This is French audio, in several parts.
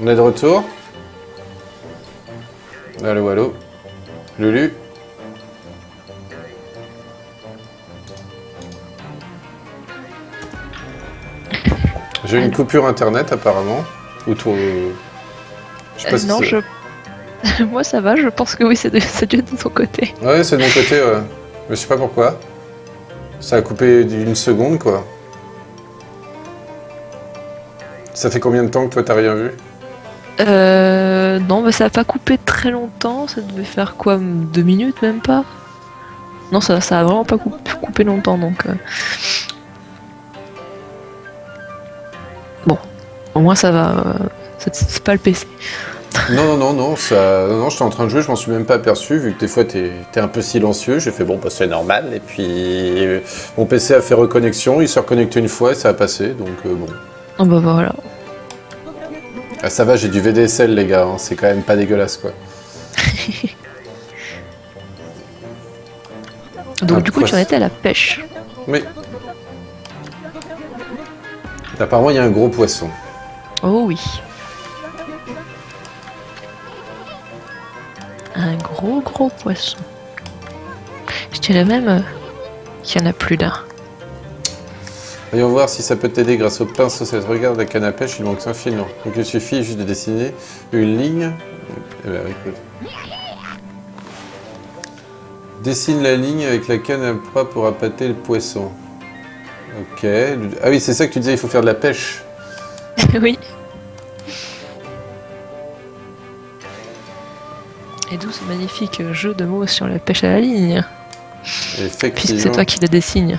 On est de retour. Allô, allô. Lulu. J'ai une coupure internet apparemment. Ou toi. Je sais pas si non, moi ça va, je pense que oui, c'est dû de ton côté. Ouais, c'est de mon côté, ouais. Mais je sais pas pourquoi. Ça a coupé d'une seconde, quoi. Ça fait combien de temps que toi t'as rien vu? Non, mais ça a pas coupé très longtemps, ça devait faire quoi, 2 minutes, même pas? Non, ça a vraiment pas coupé longtemps, donc... Bon, au moins ça va, c'est pas le PC. Non, non, j'étais en train de jouer, je m'en suis même pas aperçu, vu que des fois t'es un peu silencieux, j'ai fait bon, bah c'est normal, et puis mon PC a fait reconnexion, il s'est reconnecté une fois et ça a passé, donc bon. Oh bah voilà. Ah, ça va, j'ai du VDSL les gars, hein, c'est quand même pas dégueulasse quoi. Donc du coup tu en étais à la pêche. Oui. Apparemment il y a un gros poisson. Oh oui. Un gros poisson. Je dirais même qu'il y en a plus d'un. Voyons voir si ça peut t'aider grâce au pinceau. Regarde la canne à pêche, il manque un filon. Donc il suffit juste de dessiner une ligne. Eh ben, écoute. Dessine la ligne avec la canne à proie pour appâter le poisson. Ok. Ah oui, c'est ça que tu disais, il faut faire de la pêche. Oui. Et d'où ce magnifique jeu de mots sur la pêche à la ligne. Effectivement. Puisque c'est toi qui le dessine.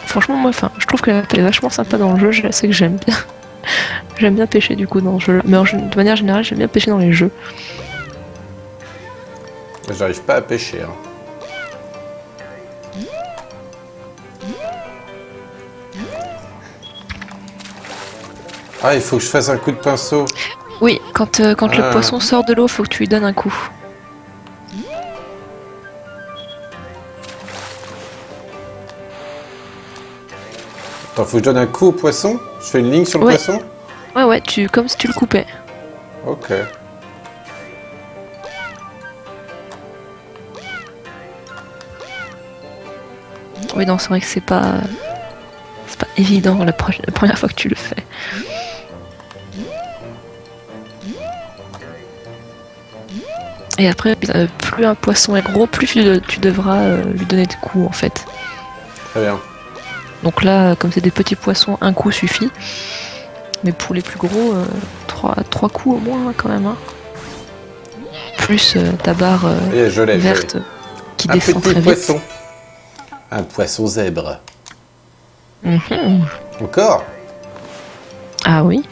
Franchement, moi, je trouve que la pêche est vachement sympa dans le jeu. Je sais que j'aime bien. J'aime bien pêcher du coup dans ce jeu. Mais de manière générale, j'aime bien pêcher dans les jeux. J'arrive pas à pêcher. Hein. Ah, il faut que je fasse un coup de pinceau. Oui, quand le poisson sort de l'eau, faut que tu lui donnes un coup. Attends, faut que je donne un coup au poisson? Je fais une ligne sur le poisson? Ouais, comme si tu le coupais. Ok. Oui, non, c'est vrai que c'est pas évident la première fois que tu le fais. Et après, plus un poisson est gros, plus tu devras lui donner de coups en fait. Très bien. Donc là, comme c'est des petits poissons, un coup suffit. Mais pour les plus gros, trois coups au moins quand même. Hein. Plus ta barre verte qui descend très vite. Poisson. Un poisson zèbre. Encore? Ah oui.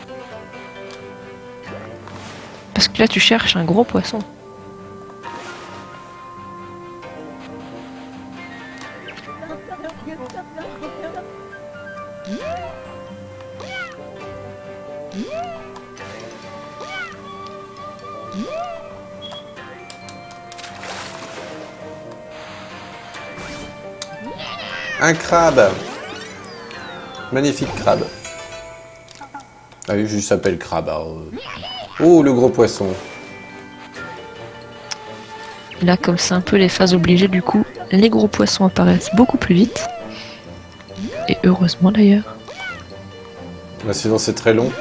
Parce que là, tu cherches un gros poisson. Un crabe. Magnifique crabe. Ah oui, il s'appelle crabe. Oh, le gros poisson. Là, comme c'est un peu les phases obligées, du coup, les gros poissons apparaissent beaucoup plus vite. Et heureusement d'ailleurs. Bah, sinon, c'est très long.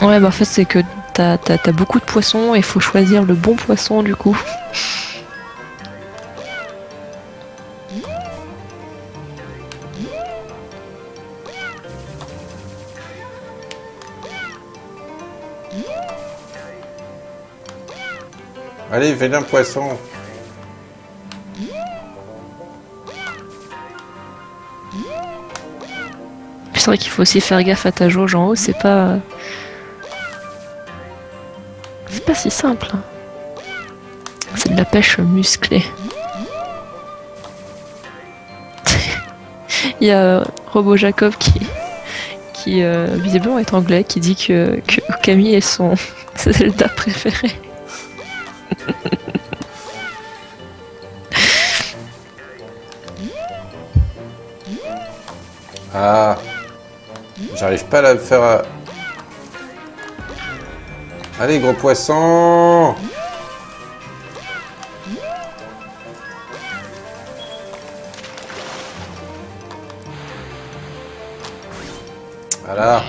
Ouais, bah en fait, c'est que t'as beaucoup de poissons et il faut choisir le bon poisson, du coup. Allez, fais un poisson. C'est vrai qu'il faut aussi faire gaffe à ta jauge en haut, c'est pas si simple. Hein. C'est de la pêche musclée. y a Robo Jacob qui visiblement est anglais, qui dit que Camille est son Zelda préféré. Ah, j'arrive pas à la faire. Allez, gros poisson! Voilà.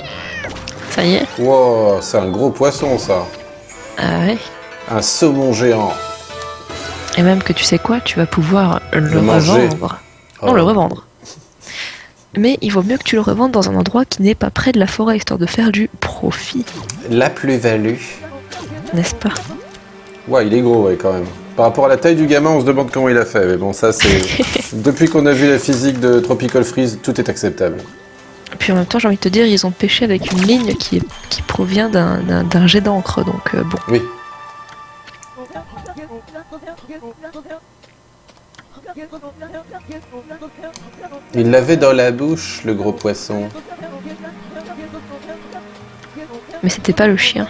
Ça y est. Wow, c'est un gros poisson, ça. Ah ouais. Un saumon géant. Et même que tu sais quoi, tu vas pouvoir le manger. revendre. Non, le revendre. Mais il vaut mieux que tu le revendes dans un endroit qui n'est pas près de la forêt, histoire de faire du profit. La plus-value. N'est-ce pas? Ouais, il est gros, ouais, quand même. Par rapport à la taille du gamin, on se demande comment il a fait. Mais bon, ça, c'est... Depuis qu'on a vu la physique de Tropical Freeze, tout est acceptable. Puis en même temps, j'ai envie de te dire, ils ont pêché avec une ligne qui provient d'un jet d'encre, donc bon. Oui. Il l'avait dans la bouche, le gros poisson. Mais c'était pas le chien.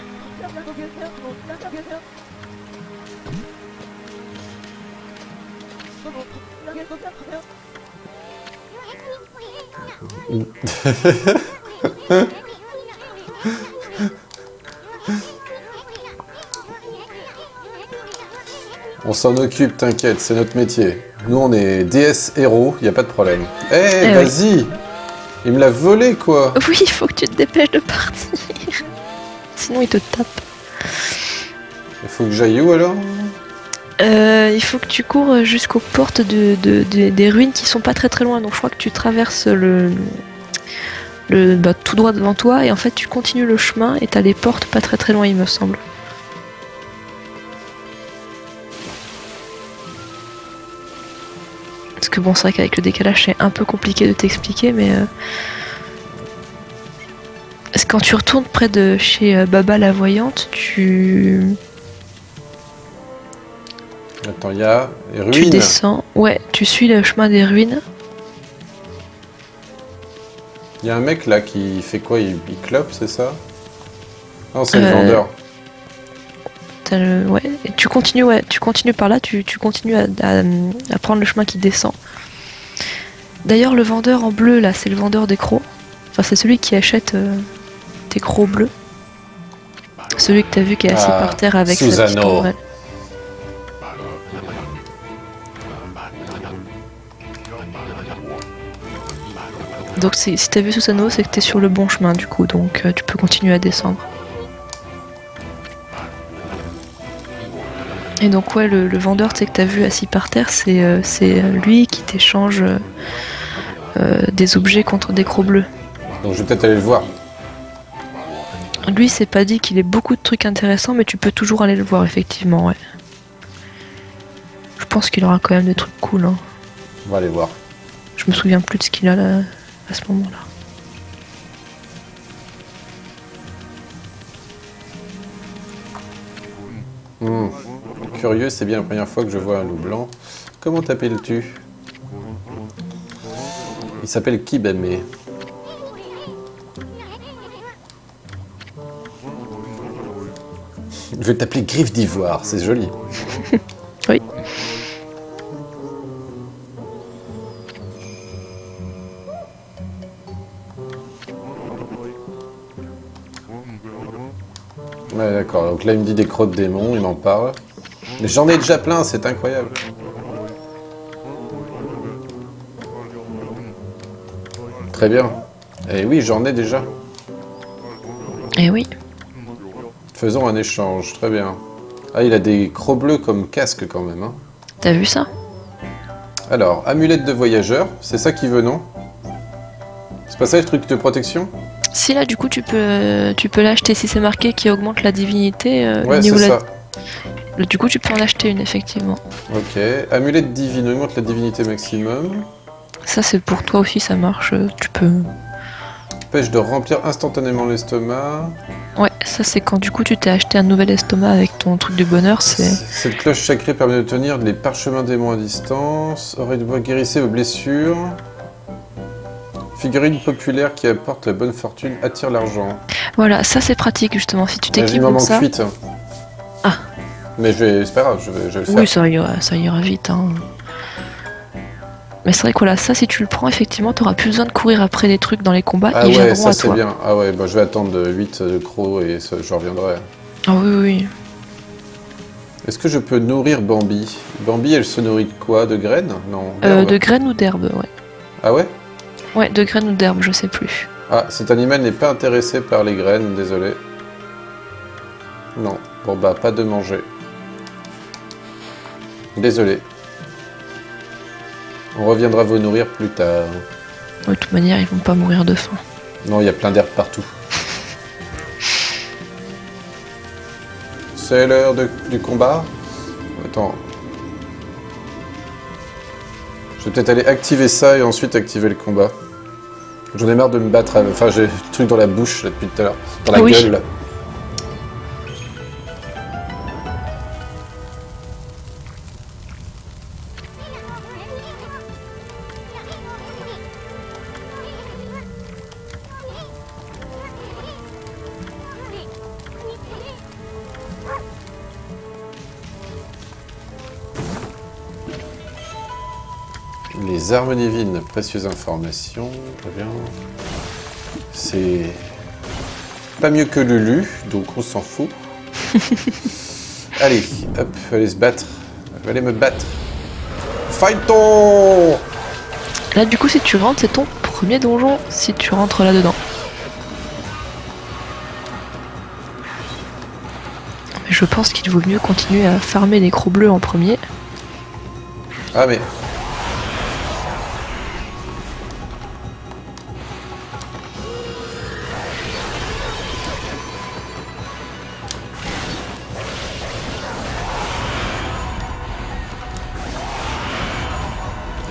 On s'en occupe, t'inquiète, c'est notre métier. Nous, on est DS héros, y a pas de problème. Eh, vas-y! Oui. Il me l'a volé, quoi! Oui, il faut que tu te dépêches de partir. Sinon, il te tape. Il faut que j'aille où, alors? Il faut que tu cours jusqu'aux portes des ruines qui sont pas très très loin. Donc, je crois que tu traverses tout droit devant toi et en fait, tu continues le chemin et t'as les portes pas très très loin, il me semble. Parce que bon, c'est vrai qu'avec le décalage, c'est un peu compliqué de t'expliquer, mais... Quand tu retournes près de chez Baba la Voyante, Attends, il y a les ruines. Tu descends, ouais, tu suis le chemin des ruines. Il y a un mec là qui fait quoi? Il clope, c'est ça? Non, c'est le vendeur. Ouais, et tu continues par là, tu continues à prendre le chemin qui descend. D'ailleurs, le vendeur en bleu là, c'est le vendeur des crocs. Enfin, c'est celui qui achète tes crocs bleus. Celui que t'as vu qui est assis par terre avec sa petite ombrelle. Donc si t'as vu Susano, c'est que t'es sur le bon chemin du coup, donc tu peux continuer à descendre. Et donc ouais, le vendeur que t'as vu assis par terre, c'est lui qui t'échange des objets contre des crocs bleus. Donc je vais peut-être aller le voir. Lui, c'est pas dit qu'il ait beaucoup de trucs intéressants, mais tu peux toujours aller le voir, effectivement, ouais. Je pense qu'il aura quand même des trucs cool, hein. On va aller voir. Je me souviens plus de ce qu'il a là, à ce moment-là. Curieux, c'est bien la première fois que je vois un loup blanc. Comment t'appelles-tu? Il s'appelle Kibame. Je vais t'appeler Griffe d'Ivoire, c'est joli. Oui. Ouais, d'accord. Donc là, il me dit des crocs de démons, il m'en parle. Mais j'en ai déjà plein, c'est incroyable. Très bien. Et oui, j'en ai déjà. Et oui. Faisons un échange, très bien. Ah, il a des crocs bleus comme casque quand même, hein. T'as vu ça? Alors, amulette de voyageur, c'est ça qu'il veut, non? C'est pas ça le truc de protection? Si là, du coup, tu peux l'acheter si c'est marqué qui augmente la divinité. Ouais, c'est ça. Du coup, tu peux en acheter une, effectivement. Ok. Amulette divine, augmente la divinité maximum. Ça, c'est pour toi aussi, ça marche. Tu peux... Pêche de remplir instantanément l'estomac. Ouais, ça c'est quand du coup tu t'es acheté un nouvel estomac avec ton truc de bonheur, c'est... Cette cloche sacrée permet de tenir les parchemins démons à distance. Oreille de bois guérissez vos blessures. Figurine populaire qui apporte la bonne fortune, attire l'argent. Voilà, ça c'est pratique justement, si tu t'équipes comme ça... cuite. Ah. Mais c'est pas grave, je vais le faire. Oui, ça ira vite. Hein. Mais c'est vrai que voilà, ça si tu le prends, effectivement, t'auras plus besoin de courir après des trucs dans les combats. Ah ouais, ça c'est bien. Ah ouais, bah, je vais attendre 8 crocs et je reviendrai. Ah oui, oui. Est-ce que je peux nourrir Bambi? Bambi, elle se nourrit de quoi? De graines? Non. De graines ou d'herbes, ouais. Ah ouais? Ouais, de graines ou d'herbes, je sais plus. Ah, cet animal n'est pas intéressé par les graines, désolé. Non, bon bah, pas de manger. Désolé. On reviendra vous nourrir plus tard. De toute manière, ils vont pas mourir de faim. Non, il y a plein d'herbes partout. C'est l'heure du combat. Attends. Je vais peut-être aller activer ça et ensuite activer le combat. J'en ai marre de me battre. Enfin, j'ai le truc dans la bouche là, depuis tout à l'heure. Dans la gueule là. Les armes divines, précieuses informations. Très bien. C'est pas mieux que Lulu, donc on s'en fout. Allez, hop, allez se battre. Allez me battre. Fight-on! Là, du coup, si tu rentres, c'est ton premier donjon, si tu rentres là-dedans. Mais je pense qu'il vaut mieux continuer à farmer les crocs bleus en premier. Ah mais...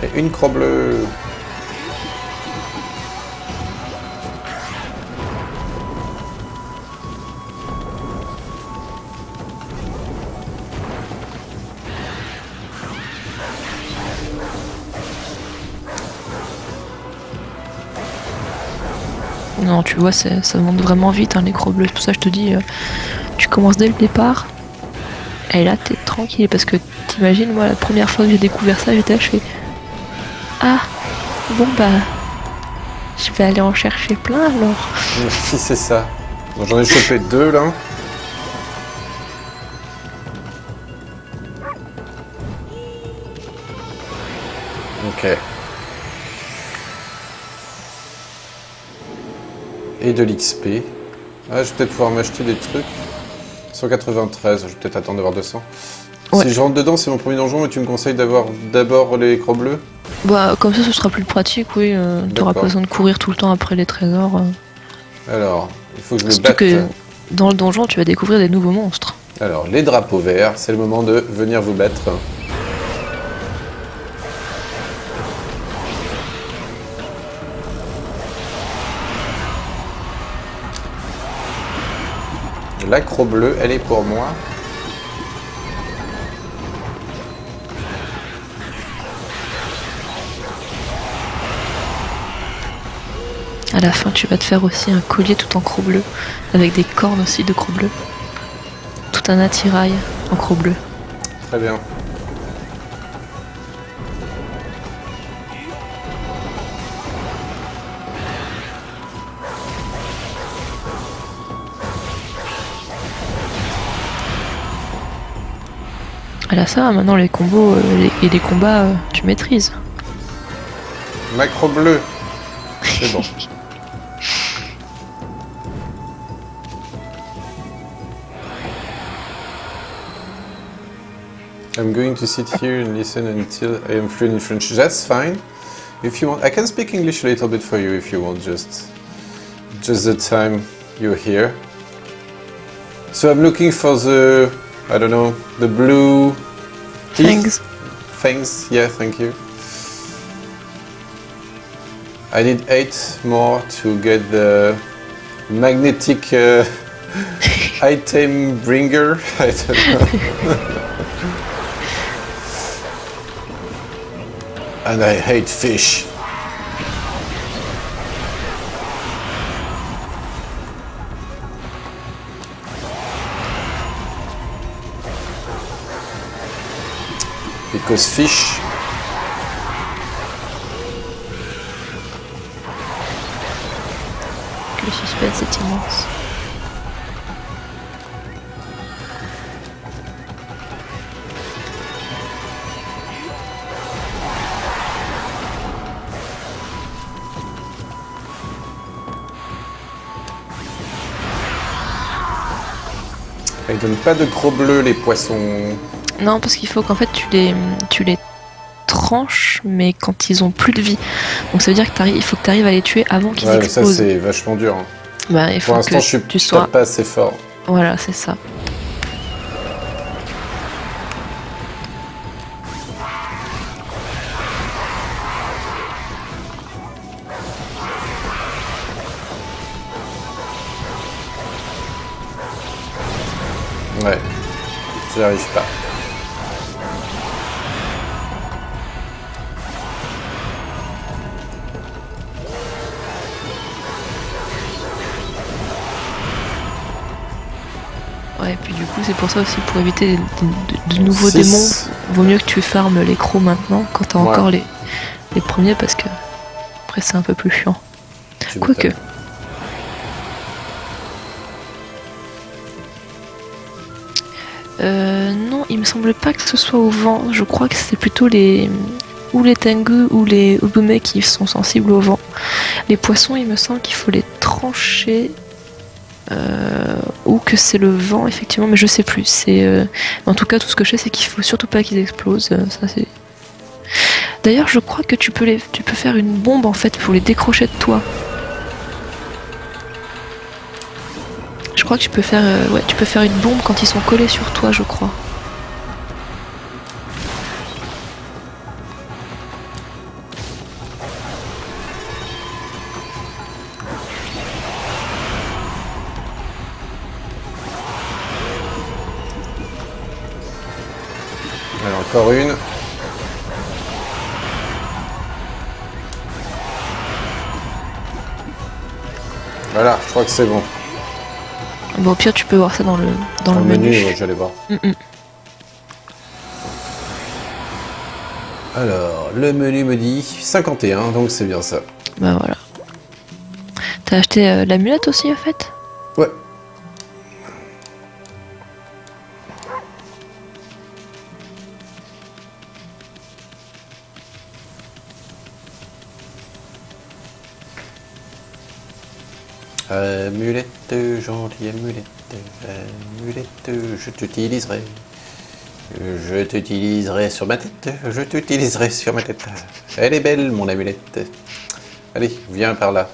Et une croix bleue. Non, tu vois, ça monte vraiment vite, hein, les crocs bleus. C'est pour ça que je te dis, tu commences dès le départ. Et là, t'es tranquille, parce que t'imagines, moi, la première fois que j'ai découvert ça, j'étais là, je fais... Ah, bon bah... Je vais aller en chercher plein, alors. Si, c'est ça. Bon, j'en ai chopé 2, là. Ok. Et de l'XP. Ah, je vais peut-être pouvoir m'acheter des trucs. 193, je vais peut-être attendre d'avoir 200. Ouais. Si je rentre dedans, c'est mon premier donjon, mais tu me conseilles d'avoir d'abord les crocs bleus? Bah, comme ça, ce sera plus pratique, oui. T'auras pas besoin de courir tout le temps après les trésors. Alors, il faut que je me batte. Surtout que dans le donjon, tu vas découvrir des nouveaux monstres. Alors, les drapeaux verts, c'est le moment de venir vous battre. L'accro bleu, elle est pour moi. À la fin, tu vas te faire aussi un collier tout en croc bleu, avec des cornes aussi de croc bleu. Tout un attirail en croc bleu. Très bien. Ah là ça, maintenant les combos et les combats, tu maîtrises. Macro bleu. C'est bon. I'm going to sit here and listen until I am fluent in French. That's fine. If you want, I can speak English a little bit for you if you want, just the time you're here. So I'm looking for the, I don't know, the blue Thanks. Thanks, yeah, thank you. I need 8 more to get the magnetic item bringer. I don't know. And I hate fish. Because fish. Le suspense est immense. Ils donnent pas de gros bleus les poissons. Non, parce qu'il faut qu'en fait tu les tranches, mais quand ils ont plus de vie. Donc ça veut dire que il faut que tu arrives à les tuer avant qu'ils explosent. Ouais, ça c'est vachement dur. Hein. Bah, il faut pour l'instant, je suis pas assez fort. Voilà, c'est ça. Ouais, j'y arrive pas. Ouais, et puis du coup, c'est pour ça aussi, pour éviter de nouveaux démons, vaut mieux que tu farmes les crocs maintenant, quand t'as encore les premiers, parce que après c'est un peu plus chiant. Quoique. Non, il me semble pas que ce soit au vent. Je crois que c'est plutôt les tengu ou les ubume qui sont sensibles au vent. Les poissons, il me semble qu'il faut les trancher. Ou que c'est le vent, effectivement, mais je sais plus. En tout cas, tout ce que je sais, c'est qu'il faut surtout pas qu'ils explosent. Ça, c'est. D'ailleurs, je crois que tu peux faire une bombe en fait pour les décrocher de toi. Je crois que tu peux faire une bombe quand ils sont collés sur toi, je crois. Alors, encore une. Voilà, je crois que c'est bon. Bon, au pire, tu peux voir ça dans le menu. Ouais, j'allais voir. Alors, le menu me dit 51, donc c'est bien ça. Bah voilà. T'as acheté l'amulette aussi, en fait? Ouais. Amulette, gentille amulette, amulette, je t'utiliserai. Je t'utiliserai sur ma tête, je t'utiliserai sur ma tête. Elle est belle, mon amulette. Allez, viens par là.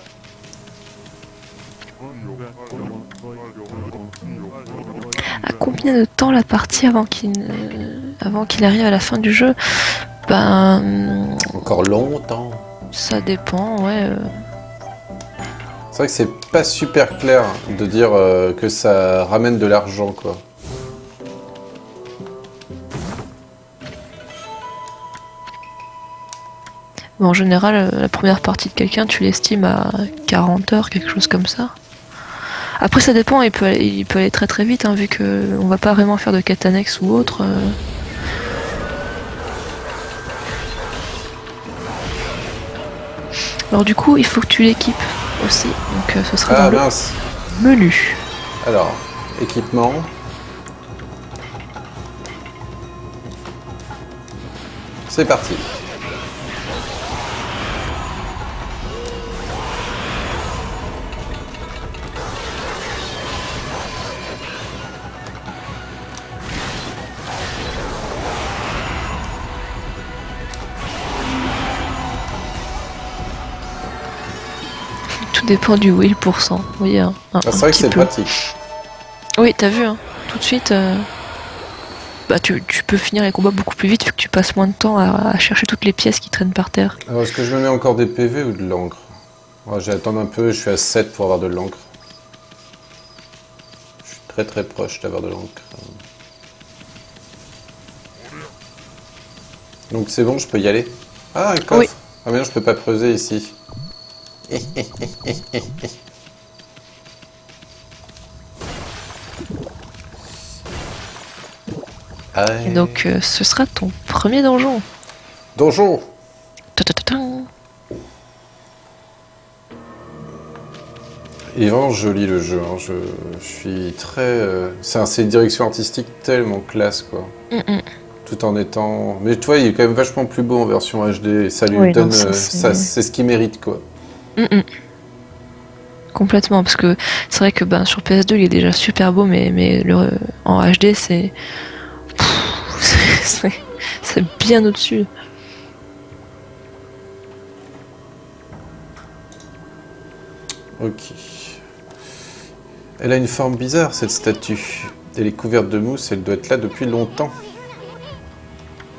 À combien de temps la partie avant qu'il arrive à la fin du jeu? Ben... Encore longtemps. Ça dépend, ouais. C'est vrai que c'est pas super clair de dire que ça ramène de l'argent, quoi. Bon, en général, la première partie de quelqu'un, tu l'estimes à 40 heures, quelque chose comme ça. Après, ça dépend, il peut aller très très vite, hein, vu qu'on va pas vraiment faire de quête annexe ou autre. Alors du coup, il faut que tu l'équipes aussi, donc ce sera dans mince. Le menu. Alors, équipement. C'est parti. Tout dépend du will %. Vous voyez, c'est vrai que c'est pratique. Oui, t'as vu, hein, tout de suite, bah, tu peux finir les combats beaucoup plus vite vu que tu passes moins de temps à chercher toutes les pièces qui traînent par terre. Alors, est-ce que je me mets encore des PV ou de l'encre? Je vais attendre un peu, je suis à 7 pour avoir de l'encre. Je suis très très proche d'avoir de l'encre. Donc c'est bon, je peux y aller? Ah, un coffre. Oui. Ah mais non, je peux pas creuser ici. Et donc ce sera ton premier donjon. Donjon. Il est vraiment joli le jeu, hein. Je suis très... c'est une direction artistique tellement classe, quoi. Tout en étant... Mais tu vois, il est quand même vachement plus beau en version HD, et ça lui donne... c'est ce qu'il mérite, quoi. Complètement, parce que c'est vrai que sur PS2 il est déjà super beau, mais en HD c'est bien au-dessus. Ok. Elle a une forme bizarre, cette statue. Elle est couverte de mousse, elle doit être là depuis longtemps.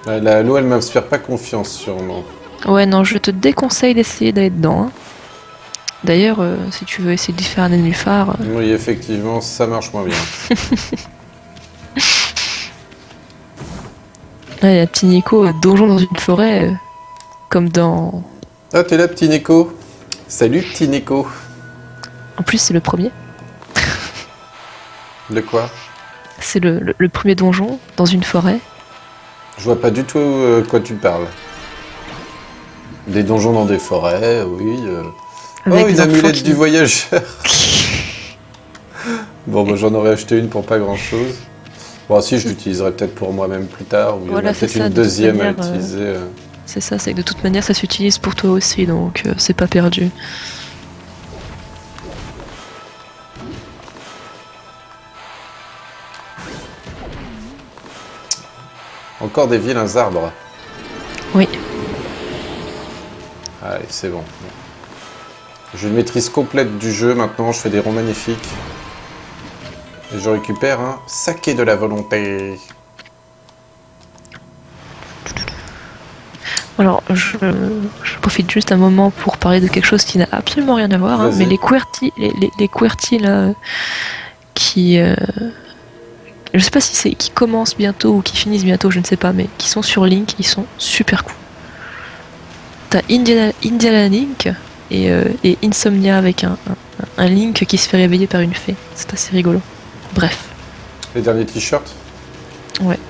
L'eau, elle m'inspire pas confiance, sûrement. Ouais, non, je te déconseille d'essayer d'aller dedans. Hein. D'ailleurs, si tu veux essayer d'y faire un nénuphar... Oui, effectivement, ça marche moins bien. Il y a petit Nico, donjon dans une forêt, comme dans... Ah, t'es là, petit Nico. Salut, petit Nico. En plus, c'est le premier. De quoi? C'est le premier donjon, dans une forêt. Je vois pas du tout quoi tu parles. Des donjons dans des forêts, oui. Oh, une amulette du voyageur. Bon, bah, j'en aurais acheté une pour pas grand-chose. Bon, si, je l'utiliserai peut-être pour moi-même plus tard, ou il y en a peut-être une deuxième à utiliser. C'est ça, c'est que de toute manière, ça s'utilise pour toi aussi, donc c'est pas perdu. Encore des vilains arbres. Oui. Allez, c'est bon. J'ai une maîtrise complète du jeu maintenant, je fais des ronds magnifiques. Et je récupère un saké de la volonté. Alors, je profite juste un moment pour parler de quelque chose qui n'a absolument rien à voir, hein, mais les QWERTY là, qui... je sais pas si c'est qui commencent bientôt ou qui finissent bientôt, je ne sais pas, mais qui sont sur Link, ils sont super cool. T'as Indiana Link et Insomnia avec un Link qui se fait réveiller par une fée. C'est assez rigolo. Bref. Les derniers t-shirts? Ouais.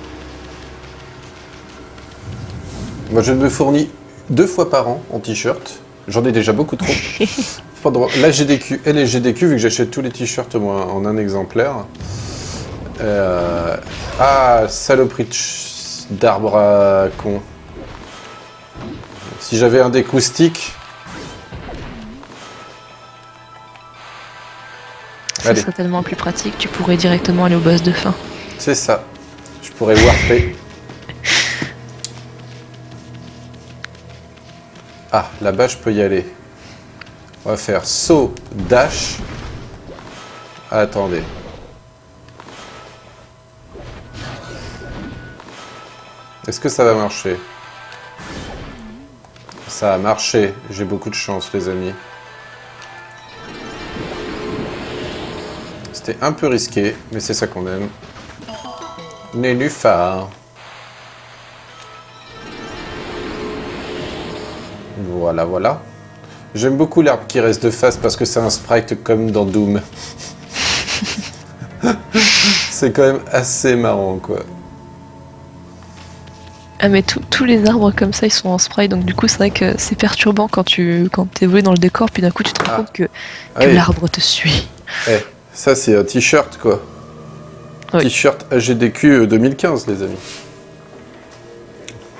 Moi, je me fournis 2 fois par an en t-shirt. J'en ai déjà beaucoup trop. Pendant la GDQ et les GDQ, vu que j'achète tous les t-shirts moi en un exemplaire. Ah, saloperie d'arbre à con. Si j'avais un découstique. Ça serait tellement plus pratique, tu pourrais directement aller au boss de fin. C'est ça. Je pourrais warper. Ah, là-bas, je peux y aller. On va faire saut, dash. Attendez. Est-ce que ça va marcher? Ça a marché. J'ai beaucoup de chance, les amis. C'était un peu risqué, mais c'est ça qu'on aime. Nénuphar. Voilà, voilà. J'aime beaucoup l'arbre qui reste de face parce que c'est un sprite comme dans Doom. C'est quand même assez marrant, quoi. Ah mais tous les arbres comme ça ils sont en sprite, donc du coup c'est vrai que c'est perturbant quand t'évolues dans le décor, puis d'un coup tu te rends compte que l'arbre te suit. Eh, ça c'est un t-shirt quoi. Oui. T-shirt AGDQ 2015 les amis.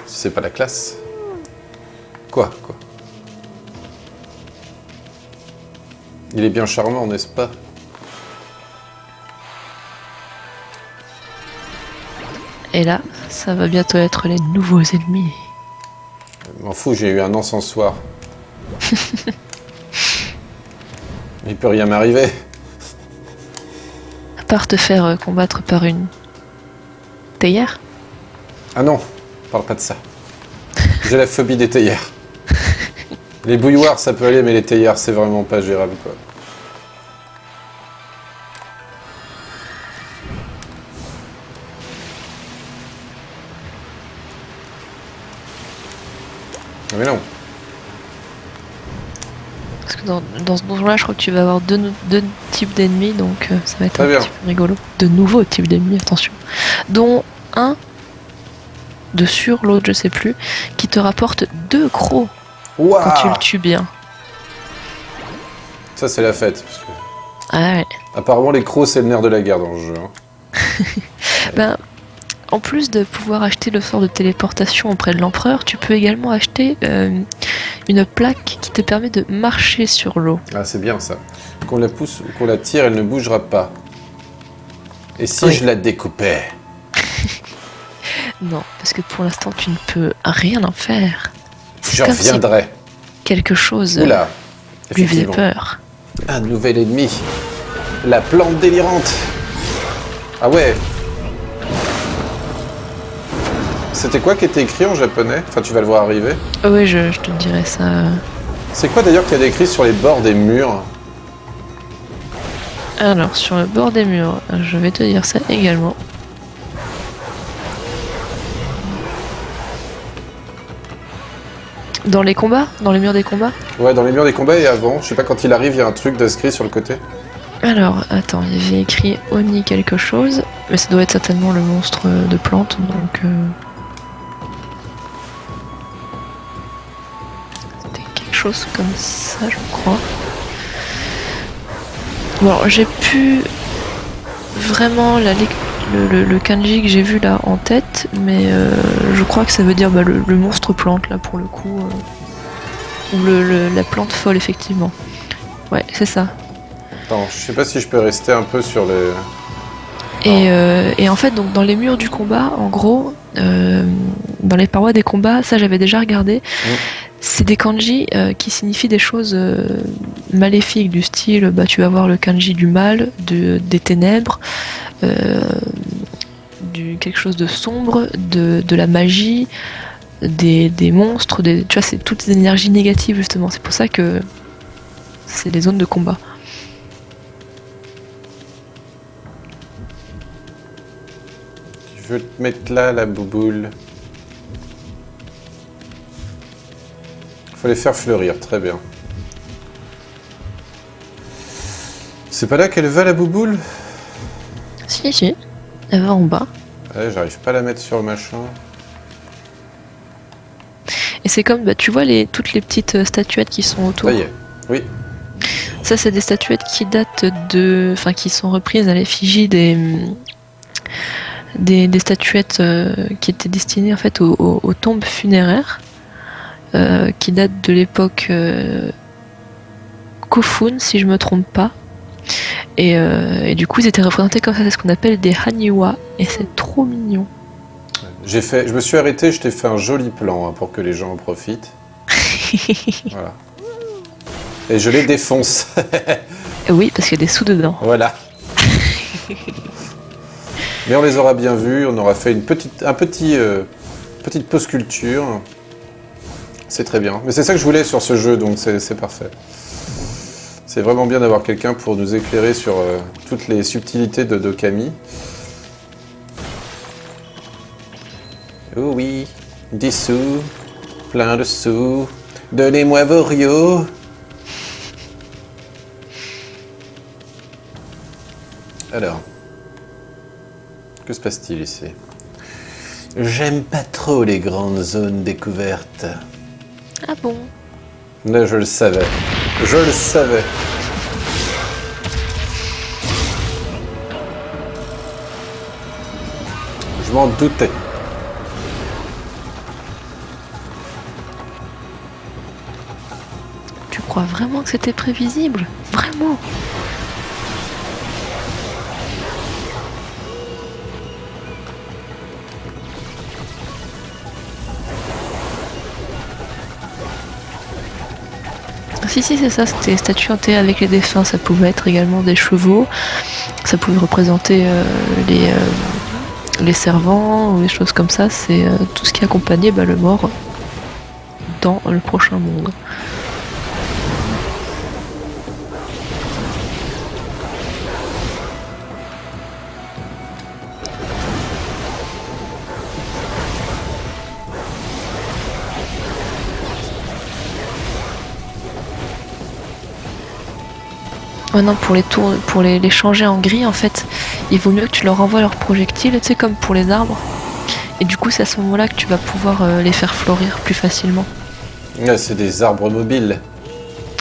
C'est pas la classe. Quoi? Il est bien charmant, n'est-ce pas? Et là, ça va bientôt être les nouveaux ennemis. Je m'en fous, j'ai eu un encensoir. Il peut rien m'arriver. À part te faire combattre par une théière. Ah non, parle pas de ça. J'ai la phobie des théières. Les bouilloires ça peut aller, mais les théières c'est vraiment pas gérable quoi. Mais non. Parce que dans ce donjon-là, je crois que tu vas avoir deux types d'ennemis, donc ça va être un petit peu rigolo. De nouveaux types d'ennemis, attention. Dont un de sur, l'autre je sais plus, qui te rapporte 2 crocs quand tu le tues bien. Ça c'est la fête. Parce que... Ah ouais. Apparemment les crocs c'est le nerf de la guerre dans le jeu. Hein. Ben, en plus de pouvoir acheter le sort de téléportation auprès de l'empereur, tu peux également acheter une plaque qui te permet de marcher sur l'eau. Ah c'est bien ça. Qu'on la pousse ou qu'on la tire, elle ne bougera pas. Et si je la découpais? Non, parce que pour l'instant tu ne peux rien en faire. Je reviendrai. Si quelque chose lui faisait peur. Un nouvel ennemi. La plante délirante. Ah ouais. C'était quoi qui était écrit en japonais? Enfin, tu vas le voir arriver. Oui, je te dirai ça. C'est quoi d'ailleurs qu'il y a écrit sur les bords des murs? Alors, sur le bord des murs, je vais te dire ça également. Dans les combats? Dans les murs des combats? Ouais, dans les murs des combats et avant. Je sais pas, quand il arrive, il y a un truc d'inscrit sur le côté. Alors, attends, il y avait écrit Oni quelque chose, mais ça doit être certainement le monstre de plante, donc... C'était quelque chose comme ça, je crois. Bon, j'ai pu vraiment le kanji que j'ai vu là en tête, mais je crois que ça veut dire le monstre plante là pour le coup, ou la plante folle effectivement. Ouais, c'est ça. Attends, je sais pas si je peux rester un peu sur les... Et en fait, donc dans les murs du combat, en gros, dans les parois des combats, ça j'avais déjà regardé. C'est des kanji qui signifient des choses maléfiques, du style, tu vas voir le kanji du mal, des ténèbres, quelque chose de sombre, de la magie, des monstres, tu vois, c'est toutes ces énergies négatives justement. C'est pour ça que c'est les zones de combat. Je veux te mettre là, la bouboule. Faut les faire fleurir, très bien. C'est pas là qu'elle va, la bouboule? Si, si. Elle va en bas. Ouais, j'arrive pas à la mettre sur le machin. Et c'est comme, tu vois toutes les petites statuettes qui sont autour. Ça y est, oui. Ça, c'est des statuettes qui datent qui sont reprises à l'effigie des statuettes qui étaient destinées en fait aux tombes funéraires, qui datent de l'époque Kofun, si je me trompe pas. Et du coup, ils étaient représentés comme ça, c'est ce qu'on appelle des haniwa, et c'est trop mignon. Je me suis arrêté, je t'ai fait un joli plan pour que les gens en profitent. Voilà. Et je les défonce. Oui, parce qu'il y a des sous dedans. Voilà. Mais on les aura bien vus, on aura fait une petite pause culture. C'est très bien. Mais c'est ça que je voulais sur ce jeu, donc c'est parfait. C'est vraiment bien d'avoir quelqu'un pour nous éclairer sur toutes les subtilités de Kami. Oh oui, des sous, plein de sous, donnez-moi vos rios. Alors, que se passe-t-il ici? J'aime pas trop les grandes zones découvertes. Ah bon? Là, je le savais. Je le savais. Je m'en doutais. Tu crois vraiment que c'était prévisible? Vraiment? Si, c'est ça, c'était des statues hantées avec les défunts, ça pouvait être également des chevaux, ça pouvait représenter les servants ou des choses comme ça, c'est tout ce qui accompagnait le mort dans le prochain monde. Oh non, pour les changer en gris, en fait, il vaut mieux que tu leur envoies leurs projectiles, tu sais, comme pour les arbres. Et du coup, c'est à ce moment-là que tu vas pouvoir les faire fleurir plus facilement. Ouais, c'est des arbres mobiles.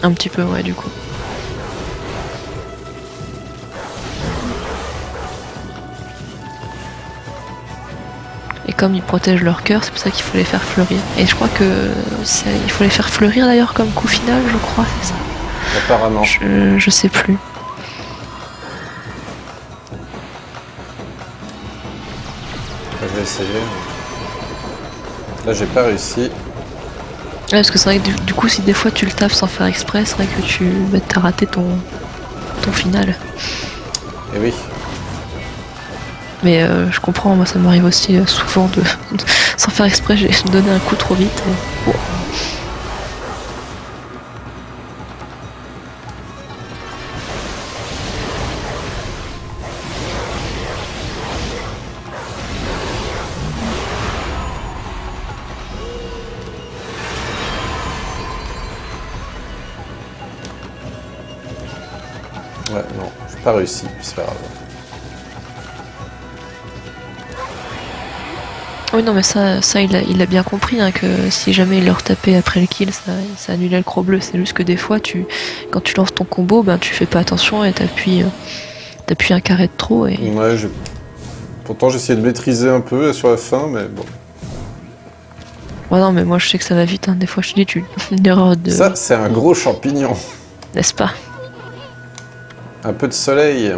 Un petit peu, ouais, du coup. Et comme ils protègent leur cœur, c'est pour ça qu'il faut les faire fleurir. Et je crois que il faut les faire fleurir d'ailleurs comme coup final, je crois, c'est ça. Apparemment. Je sais plus. Je vais essayer. Là, j'ai pas réussi. Ouais, parce que c'est vrai que du coup, si des fois tu le tapes sans faire exprès, c'est vrai que t'as raté ton final. Eh oui. Mais je comprends, moi ça m'arrive aussi souvent de sans faire exprès, j'ai donné un coup trop vite. Et... Bon. Ouais, non, j'ai pas réussi, c'est pas grave. Oui, non, mais ça il a bien compris, hein, que si jamais il leur tapait après le kill, ça annulait le croc bleu. C'est juste que des fois, quand tu lances ton combo, ben, tu fais pas attention et t'appuies un carré de trop. Et... Ouais, pourtant j'essayais de maîtriser un peu sur la fin, mais bon. Ouais, non, mais moi je sais que ça va vite, hein. Des fois je te dis, une erreur de... Ça, c'est un gros champignon. N'est-ce pas? Un peu de soleil.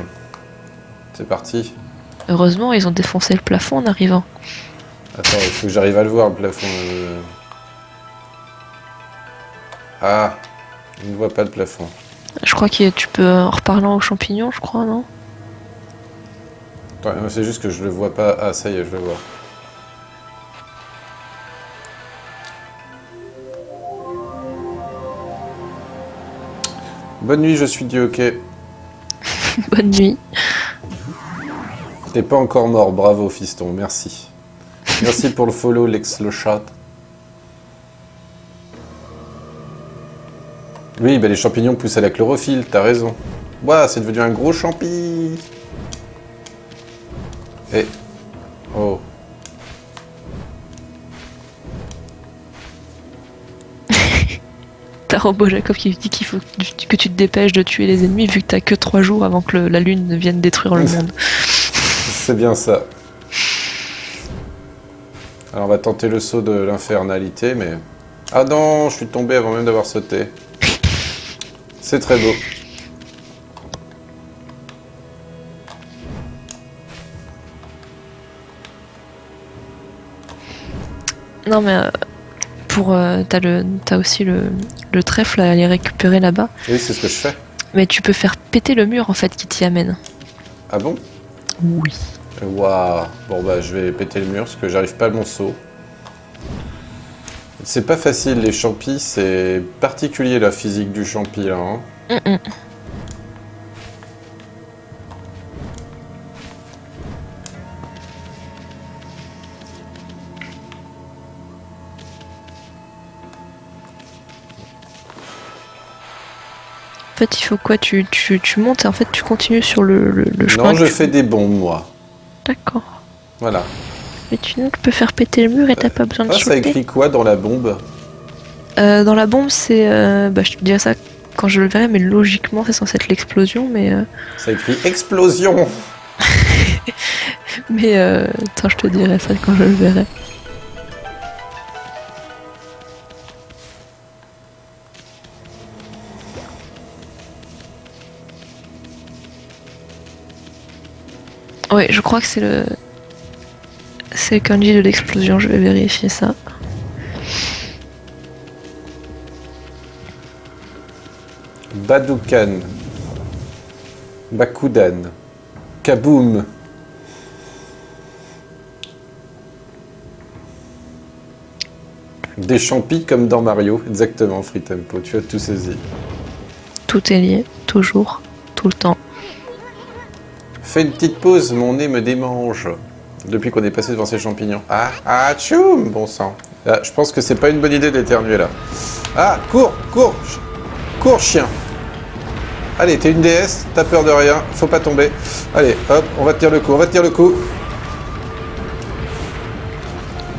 C'est parti. Heureusement, ils ont défoncé le plafond en arrivant. Attends, il faut que j'arrive à le voir, le plafond. Ah, je ne vois pas le plafond. Je crois que tu peux, en reparlant aux champignons, je crois, non? Attends, c'est juste que je le vois pas. Ah, ça y est, je le vois. Bonne nuit, je suis Dieu, ok. Bonne nuit. T'es pas encore mort, bravo fiston, merci. Merci pour le follow, Lex le chat. Oui, bah les champignons poussent à la chlorophylle, t'as raison. Ouah, c'est devenu un gros champi. Eh. Oh. T'as Robo Jacob qui dit qu'il faut que tu te dépêches de tuer les ennemis vu que t'as que 3 jours avant que la lune ne vienne détruire le monde. C'est bien ça. Alors on va tenter le saut de l'infernalité, mais... Ah non, je suis tombé avant même d'avoir sauté. C'est très beau. Non mais t'as aussi le trèfle à aller récupérer là-bas. Oui, c'est ce que je fais. Mais tu peux faire péter le mur en fait qui t'y amène. Ah bon? Oui. Waouh. Bon bah je vais péter le mur parce que j'arrive pas à mon saut. C'est pas facile les champis, c'est particulier la physique du champi là. Hein. En fait, il faut quoi? Tu montes et en fait tu continues sur le chemin. Non, je fais des bombes moi. D'accord. Voilà. Mais tu peux faire péter le mur et t'as pas besoin de sauter. Ça écrit quoi dans la bombe? Dans la bombe, c'est... je te dirais ça quand je le verrai, mais logiquement, c'est censé être l'explosion, mais... Ça écrit explosion. Mais attends, je te dirai ça quand je le verrai. Oui, je crois que c'est le kanji de l'explosion, je vais vérifier ça. Badoukan. Bakudan. Kaboom. Des champis comme dans Mario, exactement, Free Tempo, tu as tout saisi. Tout est lié, toujours, tout le temps. Fais une petite pause, mon nez me démange. Depuis qu'on est passé devant ces champignons. Ah, tchoum, bon sang. Ah, je pense que c'est pas une bonne idée d'éternuer là. Ah, cours, chien. Allez, t'es une déesse, t'as peur de rien, faut pas tomber. Allez, hop, on va te tenir le coup,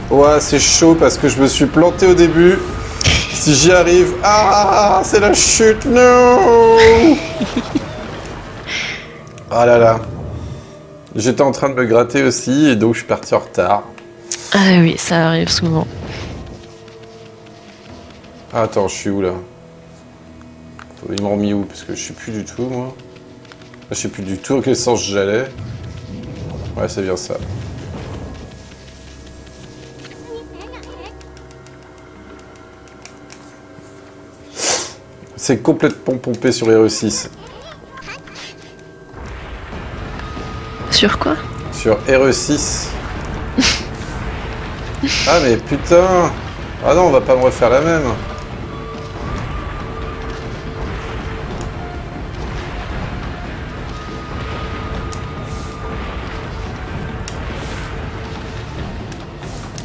Ouais, c'est chaud parce que je me suis planté au début. Si j'y arrive... Ah, c'est la chute, non. Ah là là. J'étais en train de me gratter aussi et donc je suis parti en retard. Ah oui, ça arrive souvent. Ah, attends, je suis où là? Ils m'ont remis où? Parce que je sais plus du tout, moi. Je sais plus du tout dans quel sens j'allais. Ouais, c'est bien ça. C'est complètement pompé sur RE6. Sur quoi? Sur RE6. Ah mais putain! Ah non, on va pas me refaire la même.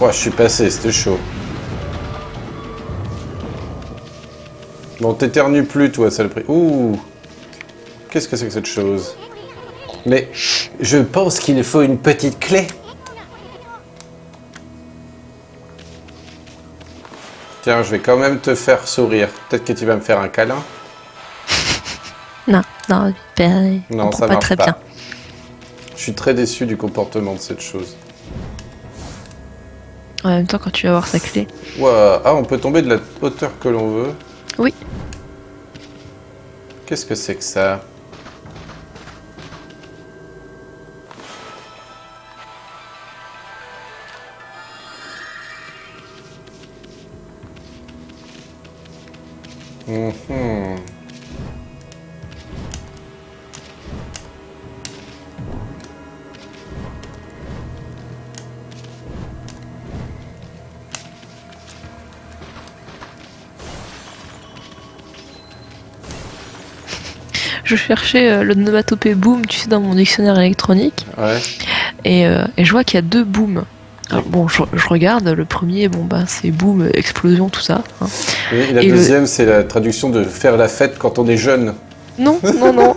Ouais, je suis passé, c'était chaud. Bon, t'éternues plus, toi, saloperie. Ouh! Qu'est-ce que c'est que cette chose? Mais je pense qu'il faut une petite clé. Tiens, je vais quand même te faire sourire. Peut-être que tu vas me faire un câlin. Non, non, non, ça pas marche très pas. bien. Je suis très déçu du comportement de cette chose. En même temps, quand tu vas voir sa clé. Wow. Ah, on peut tomber de la hauteur que l'on veut. Oui. Qu'est-ce que c'est que ça? Je cherchais l'onomatopée boom, tu sais, dans mon dictionnaire électronique. Ouais. Et je vois qu'il y a 2 booms. Alors, bon, je regarde, le premier, bon, bah, c'est boom, explosion, tout ça. Hein. Et la deuxième, c'est la traduction de faire la fête quand on est jeune. Non, non, non.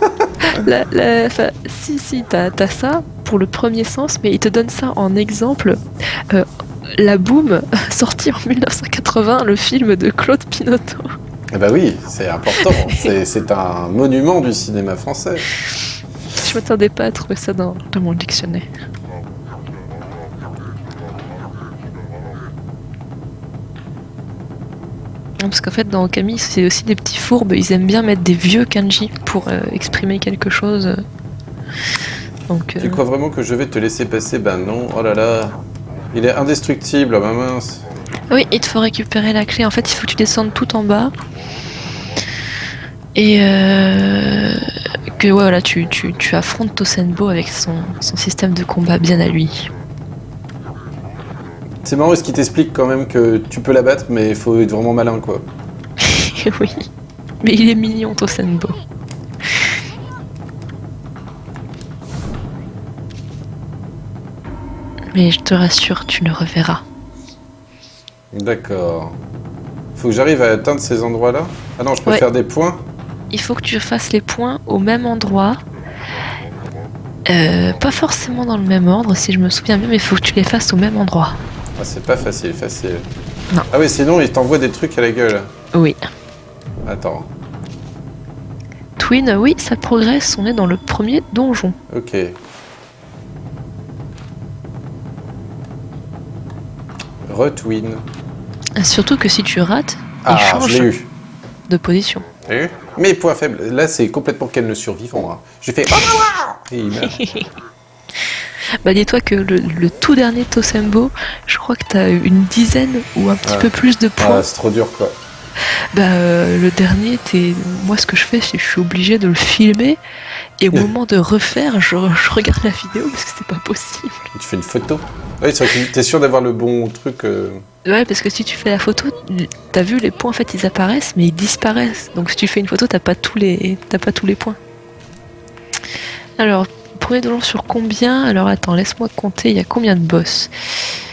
Si, t'as ça pour le premier sens, mais il te donne ça en exemple. La boom, sortie en 1980, le film de Claude Pinoteau. Eh ben oui, c'est important. C'est un monument du cinéma français. Je m'attendais pas à trouver ça dans mon dictionnaire. Parce qu'en fait, dans Okami, c'est aussi des petits fourbes. Ils aiment bien mettre des vieux kanji pour exprimer quelque chose. Donc, Tu crois vraiment que je vais te laisser passer? Ben non. Oh là là. Il est indestructible, oh ma mince. Oui, il te faut récupérer la clé. En fait, il faut que tu descendes tout en bas. Et que voilà, tu affrontes Tosenbo avec son système de combat bien à lui. C'est marrant, est-ce qu'il t'explique quand même que tu peux la battre, mais il faut être vraiment malin, quoi. Oui, mais il est mignon, Tosenbo. Mais je te rassure, tu le reverras. D'accord. Faut que j'arrive à atteindre ces endroits-là? Ah non, je peux faire des points? Il faut que tu fasses les points au même endroit. Pas forcément dans le même ordre, si je me souviens bien, mais il faut que tu les fasses au même endroit. Ah, c'est pas facile. Non. Ah oui, sinon il t'envoie des trucs à la gueule. Oui. Attends. Twin, oui, ça progresse, on est dans le premier donjon. Ok. Retwin. Surtout que si tu rates, il change de position. Mes points faibles, là c'est complètement Ken le survivant. Hein. J'ai fait... Et il meurt. Bah dis-toi que le tout dernier Tosenbo, je crois que t'as une dizaine ou un petit peu plus de points. Ah, c'est trop dur quoi. Bah le dernier, moi ce que je fais, c'est que je suis obligé de le filmer et au moment de refaire, je regarde la vidéo parce que c'est pas possible. Tu fais une photo? Oui, t'es sûr d'avoir le bon truc Ouais, parce que si tu fais la photo, t'as vu les points en fait ils apparaissent mais ils disparaissent. Donc si tu fais une photo, t'as pas tous les points. Alors, premier donjon sur combien? Alors attends, laisse-moi compter, il y a combien de boss?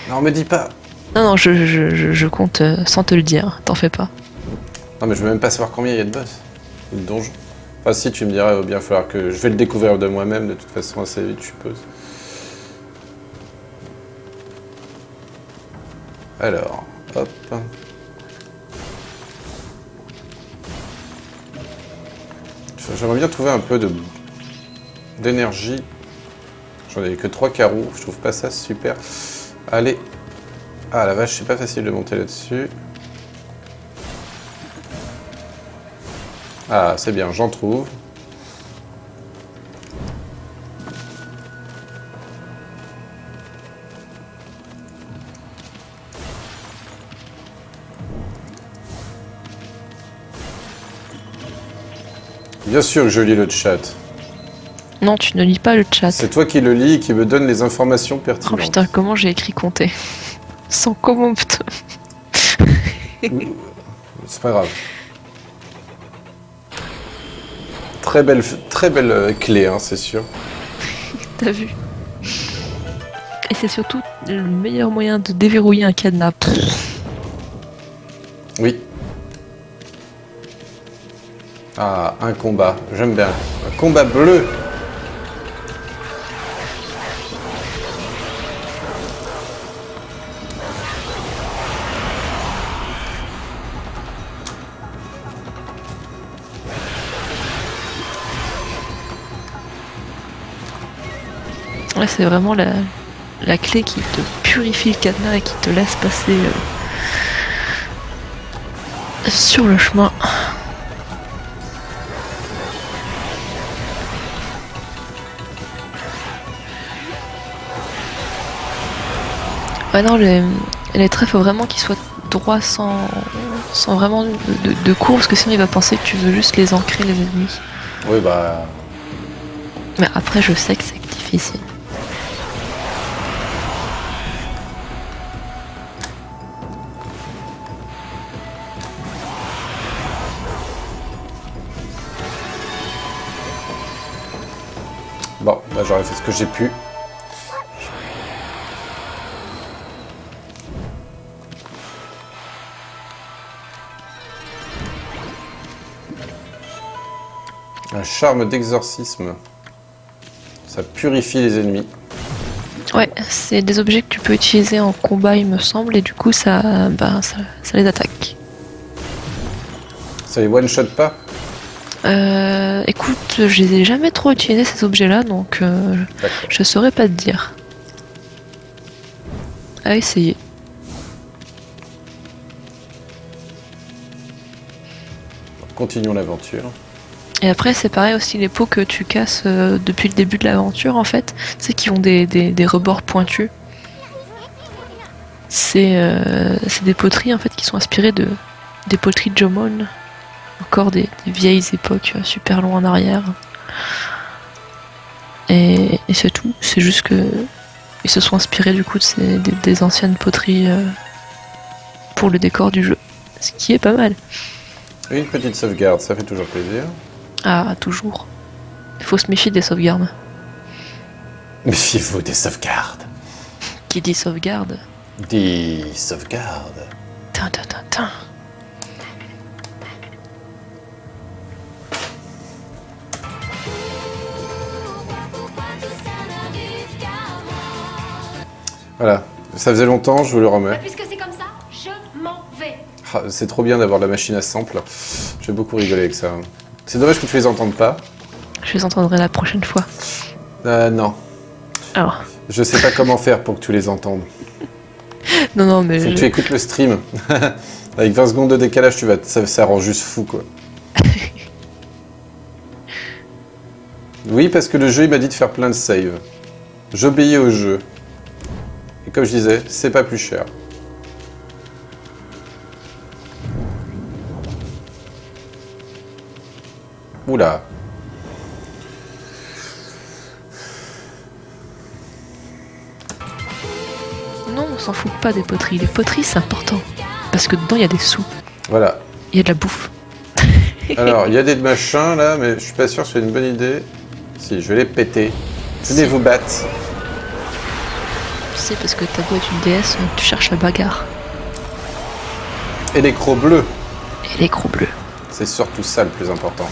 Non, me dis pas. Non, je compte sans te le dire, t'en fais pas. Non, mais je veux même pas savoir combien il y a de boss. Ou de donjons. Enfin, si, tu me diras, il va bien falloir que... Je vais le découvrir de moi-même, de toute façon, assez vite, je suppose. Alors, hop. J'aimerais bien trouver un peu d'énergie. J'en ai que 3 carreaux, je trouve pas ça super. Allez. Ah la vache, c'est pas facile de monter là-dessus. Ah, c'est bien, j'en trouve. Bien sûr que je lis le chat. Non, tu ne lis pas le chat. C'est toi qui le lis et qui me donne les informations pertinentes. Oh putain, comment j'ai écrit compter? Sans comment, putain. C'est pas grave. Très belle clé, hein, c'est sûr. T'as vu? Et c'est surtout le meilleur moyen de déverrouiller un cadenas. Oui. Ah, un combat, j'aime bien. Un combat bleu. Ouais, c'est vraiment la clé qui te purifie le cadenas et qui te laisse passer sur le chemin. Ouais, non, les traits, faut vraiment qu'ils soient droits sans vraiment de cours, parce que sinon il va penser que tu veux juste les ancrer, les ennemis. Oui, bah. Mais après, je sais que c'est difficile. Bon, bah j'aurais fait ce que j'ai pu. Un charme d'exorcisme. Ça purifie les ennemis. Ouais, c'est des objets que tu peux utiliser en combat, il me semble, et du coup, ça les attaque. Ça les one-shot pas? Écoute, je les ai jamais trop utilisés ces objets-là, donc je saurais pas te dire. À essayer. Continuons l'aventure. Et après, c'est pareil aussi, les pots que tu casses depuis le début de l'aventure, en fait, c'est qui ont des rebords pointus. C'est des poteries, en fait, qui sont inspirées des poteries de Jomon. Encore des vieilles époques super loin en arrière. Et c'est tout. C'est juste que ils se sont inspirés du coup des anciennes poteries pour le décor du jeu. Ce qui est pas mal. Une petite sauvegarde, ça fait toujours plaisir. Ah, toujours. Il faut se méfier des sauvegardes. Méfiez-vous des sauvegardes. Qui dit sauvegarde? Des sauvegardes. Tin, tin, tin, tin. Voilà, ça faisait longtemps, je vous le remets. Puisque c'est comme ça, je m'en vais. Ah, c'est trop bien d'avoir la machine à sample. J'ai beaucoup rigolé avec ça. C'est dommage que tu les entendes pas. Je les entendrai la prochaine fois. Non. Alors. Je sais pas comment faire pour que tu les entendes. Non, mais. Faut que tu écoutes le stream. Avec 20 secondes de décalage, ça rend juste fou, quoi. Oui, parce que le jeu, il m'a dit de faire plein de saves. J'obéis au jeu. Et comme je disais, c'est pas plus cher. Oula. Non, on s'en fout pas des poteries. Les poteries, c'est important. Parce que dedans, il y a des sous. Voilà. Il y a de la bouffe. Alors, il y a des machins là, mais je suis pas sûr que c'est une bonne idée. Si, je vais les péter. Venez vous battre. Tu sais, parce que t'as beau être une déesse, tu cherches la bagarre. Et les crocs bleus. Et les crocs bleus. C'est surtout ça le plus important.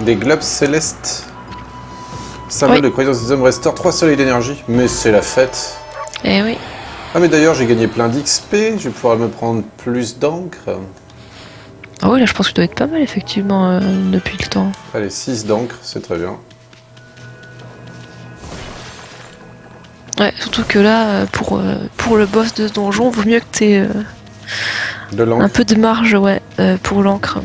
Des globes célestes. Symbole de croyance des hommes restaure 3 soleils d'énergie. Mais c'est la fête. Eh oui. Ah mais d'ailleurs j'ai gagné plein d'XP, je vais pouvoir me prendre plus d'encre. Ah oui, là je pense que tu dois être pas mal effectivement depuis le temps. Allez, 6 d'encre, c'est très bien. Ouais, surtout que là, pour le boss de ce donjon, vaut mieux que t'aies un peu de marge, ouais, pour l'encre.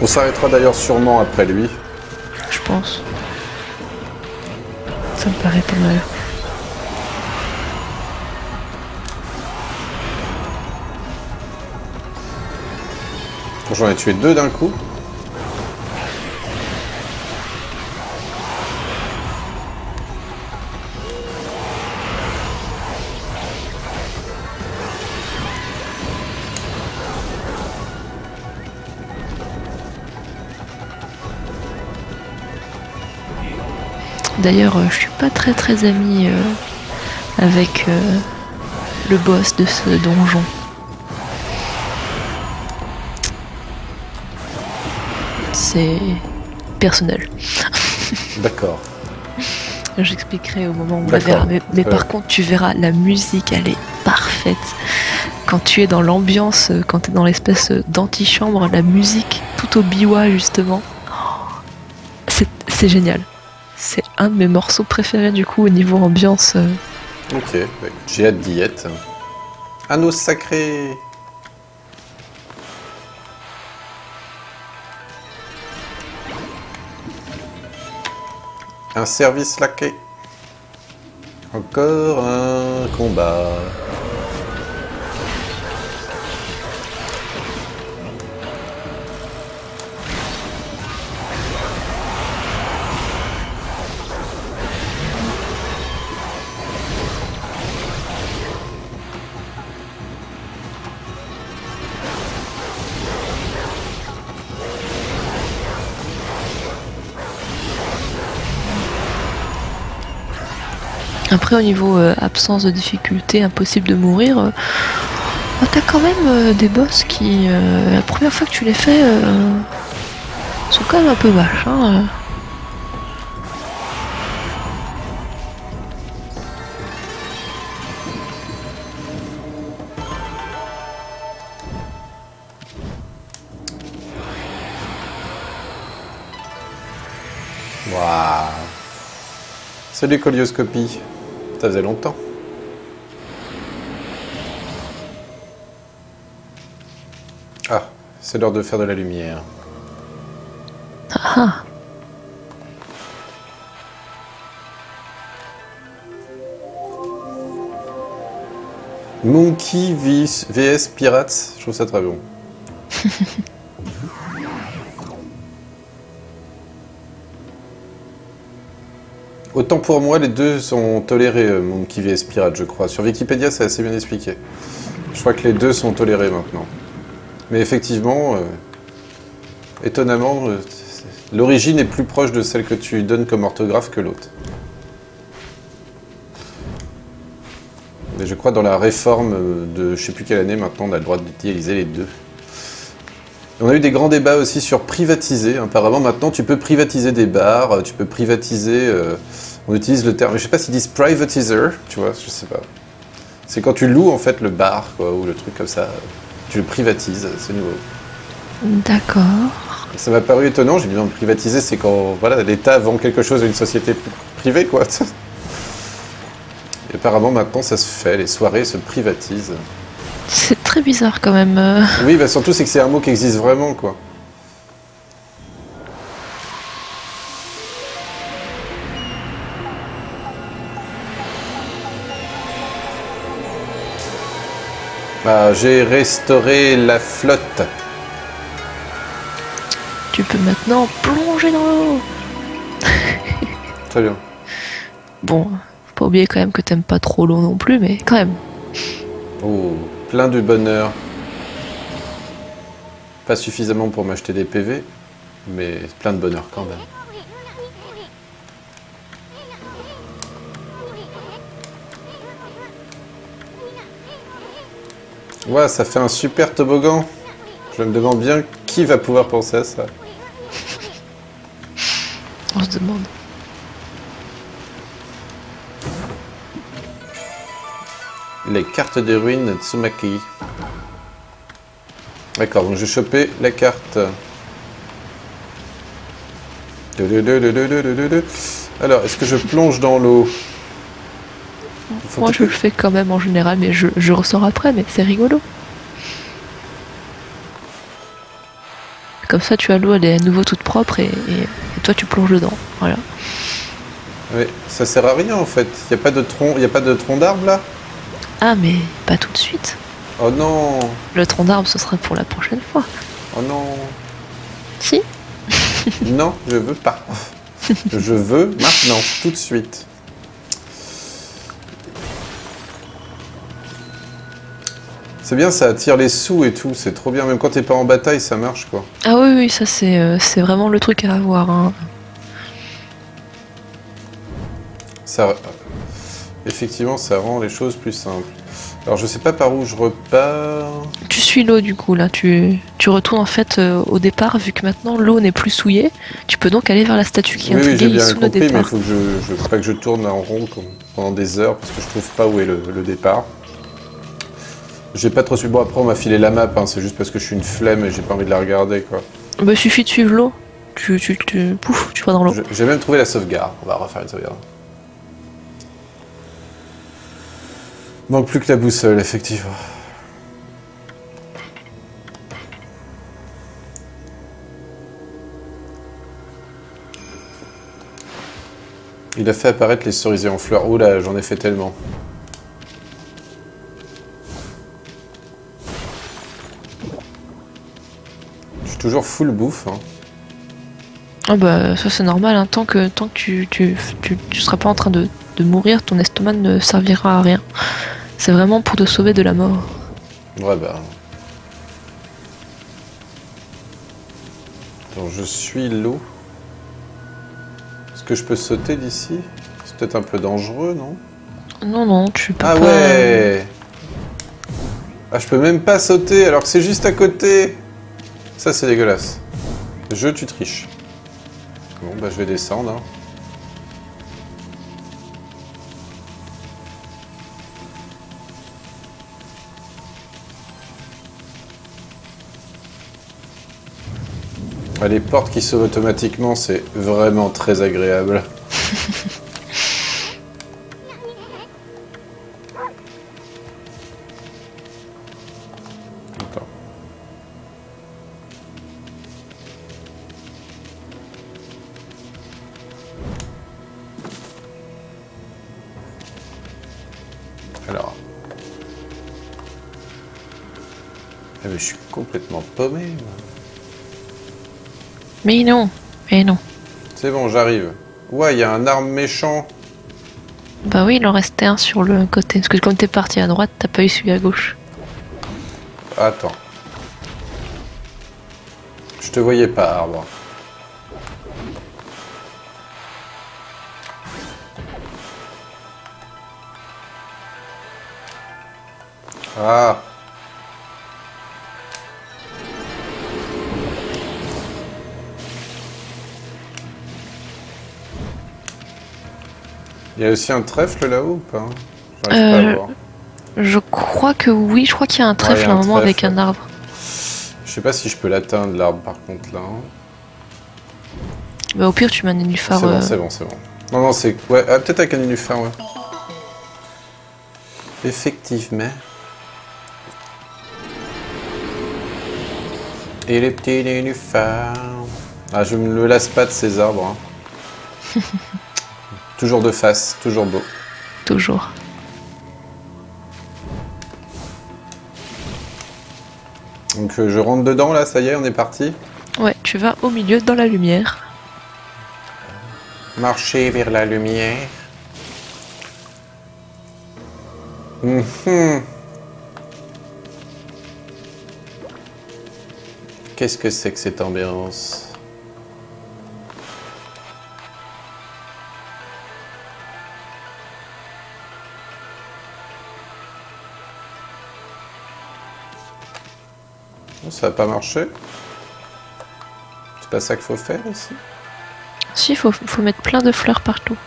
On s'arrêtera d'ailleurs sûrement après lui. Je pense. Ça me paraît pas mal. J'en ai tué 2 d'un coup. D'ailleurs, je suis pas très ami avec le boss de ce donjon. C'est personnel. D'accord. J'expliquerai au moment où on la verra. Mais par contre, tu verras, la musique, elle est parfaite. Quand tu es dans l'ambiance, quand tu es dans l'espèce d'antichambre, la musique, tout au biwa justement, c'est génial. C'est un de mes morceaux préférés du coup au niveau ambiance. Ok, j'ai hâte d'y être. Anneau sacré. Un service laqué. Encore un combat. Après au niveau absence de difficulté, impossible de mourir, t'as quand même des boss qui, la première fois que tu les fais, sont quand même un peu vaches. Hein. Waouh. Salut Colioscopie. Ça faisait longtemps. Ah, c'est l'heure de faire de la lumière. Ah. Monkey vs Pirates, je trouve ça très bon. Autant pour moi, les deux sont tolérés, Monkey vs Pirate, je crois. Sur Wikipédia, c'est assez bien expliqué. Je crois que les deux sont tolérés maintenant. Mais effectivement, étonnamment, l'origine est plus proche de celle que tu donnes comme orthographe que l'autre. Mais je crois dans la réforme de je sais plus quelle année, maintenant, on a le droit d'utiliser les deux. Et on a eu des grands débats aussi sur privatiser. Apparemment, maintenant, tu peux privatiser des bars, tu peux privatiser... on utilise le terme... Je sais pas s'ils disent privatizer, tu vois, je sais pas. C'est quand tu loues, en fait, le bar, quoi, ou le truc comme ça. Tu le privatises, c'est nouveau. D'accord. Ça m'a paru étonnant, j'ai dit non, privatiser, c'est quand voilà, l'État vend quelque chose à une société privée, quoi. Et apparemment, maintenant, ça se fait, les soirées se privatisent. C'est très bizarre quand même. Oui, bah surtout c'est que c'est un mot qui existe vraiment, quoi. Ah, j'ai restauré la flotte. Tu peux maintenant plonger dans l'eau. Très bien. Bon, faut pas oublier quand même que t'aimes pas trop l'eau non plus, mais quand même. Oh, plein de bonheur. Pas suffisamment pour m'acheter des PV, mais plein de bonheur quand même. Ouais, ça fait un super toboggan. Je me demande bien qui va pouvoir penser à ça. On se demande. Les cartes des ruines de Tsumaki. D'accord, donc j'ai chopé la carte. Alors, est-ce que je plonge dans l'eau? Moi je le fais quand même en général, mais je ressors après, mais c'est rigolo. Comme ça, tu as l'eau, elle est à nouveau toute propre et toi tu plonges dedans. Voilà. Oui, ça sert à rien en fait. Il n'y a pas de tronc d'arbre là? Ah, mais pas tout de suite. Oh non! Le tronc d'arbre, ce sera pour la prochaine fois. Oh non! Si? Non, je veux pas. Je veux maintenant, tout de suite. C'est bien, ça attire les sous et tout, c'est trop bien. Même quand t'es pas en bataille, ça marche quoi. Ah oui, oui, ça c'est vraiment le truc à avoir. Hein. Ça, effectivement, ça rend les choses plus simples. Alors je sais pas par où je repars. Tu suis l'eau du coup là, tu retournes en fait au départ, vu que maintenant l'eau n'est plus souillée. Tu peux donc aller vers la statue qui est oui, intriguée j'ai bien sous le compris, mais il départ. faut que pas que je tourne en rond pendant des heures parce que je trouve pas où est le départ. J'ai pas trop su. Bon, après on m'a filé la map, hein, c'est juste parce que je suis une flemme et j'ai pas envie de la regarder quoi. Bah, suffit de suivre l'eau. Pouf, tu vas dans l'eau. J'ai même trouvé la sauvegarde. On va refaire une sauvegarde. Manque plus que la boussole, effectivement. Il a fait apparaître les cerisiers en fleurs. Oula, j'en ai fait tellement. Je suis toujours full bouffe. Hein. Ah bah ça c'est normal, hein. Tant que tu seras pas en train de mourir, ton estomac ne servira à rien. C'est vraiment pour te sauver de la mort. Ouais bah... Attends, je suis l'eau. Est-ce que je peux sauter d'ici? C'est peut-être un peu dangereux, non? Non, non, tu peux pas... Ah ouais! Ah, je peux même pas sauter alors que c'est juste à côté! Ça, c'est dégueulasse. Tu triches. Bon, bah je vais descendre. Hein. Ah, les portes qui s'ouvrent automatiquement, c'est vraiment très agréable. Attends. Alors. Ah, mais je suis complètement paumé. Moi. Mais non, mais non. C'est bon, j'arrive. Ouais, il y a un arbre méchant. Bah oui, il en restait un sur le côté. Parce que comme t'es parti à droite, t'as pas eu celui à gauche. Attends. Je te voyais pas, arbre. Ah. Il y a aussi un trèfle là-haut ou pas? J'arrive pas à voir. Je crois que oui, je crois qu'il y a un trèfle à un moment avec un arbre. Je sais pas si je peux l'atteindre l'arbre par contre là. Bah au pire tu mets un nénuphar. C'est bon, c'est bon. Non, non, c'est... Ouais, ah, peut-être avec un nénuphar, ouais. Effectivement. Et les petits nénuphars... Ah, je me le lasse pas de ces arbres. Hein. Toujours de face, toujours beau. Toujours. Donc je rentre dedans là, ça y est, on est parti. Ouais, tu vas au milieu dans la lumière. Marcher vers la lumière. Qu'est-ce que c'est que cette ambiance? Ça n'a pas marché. C'est pas ça qu'il faut faire ici. Si, faut mettre plein de fleurs partout.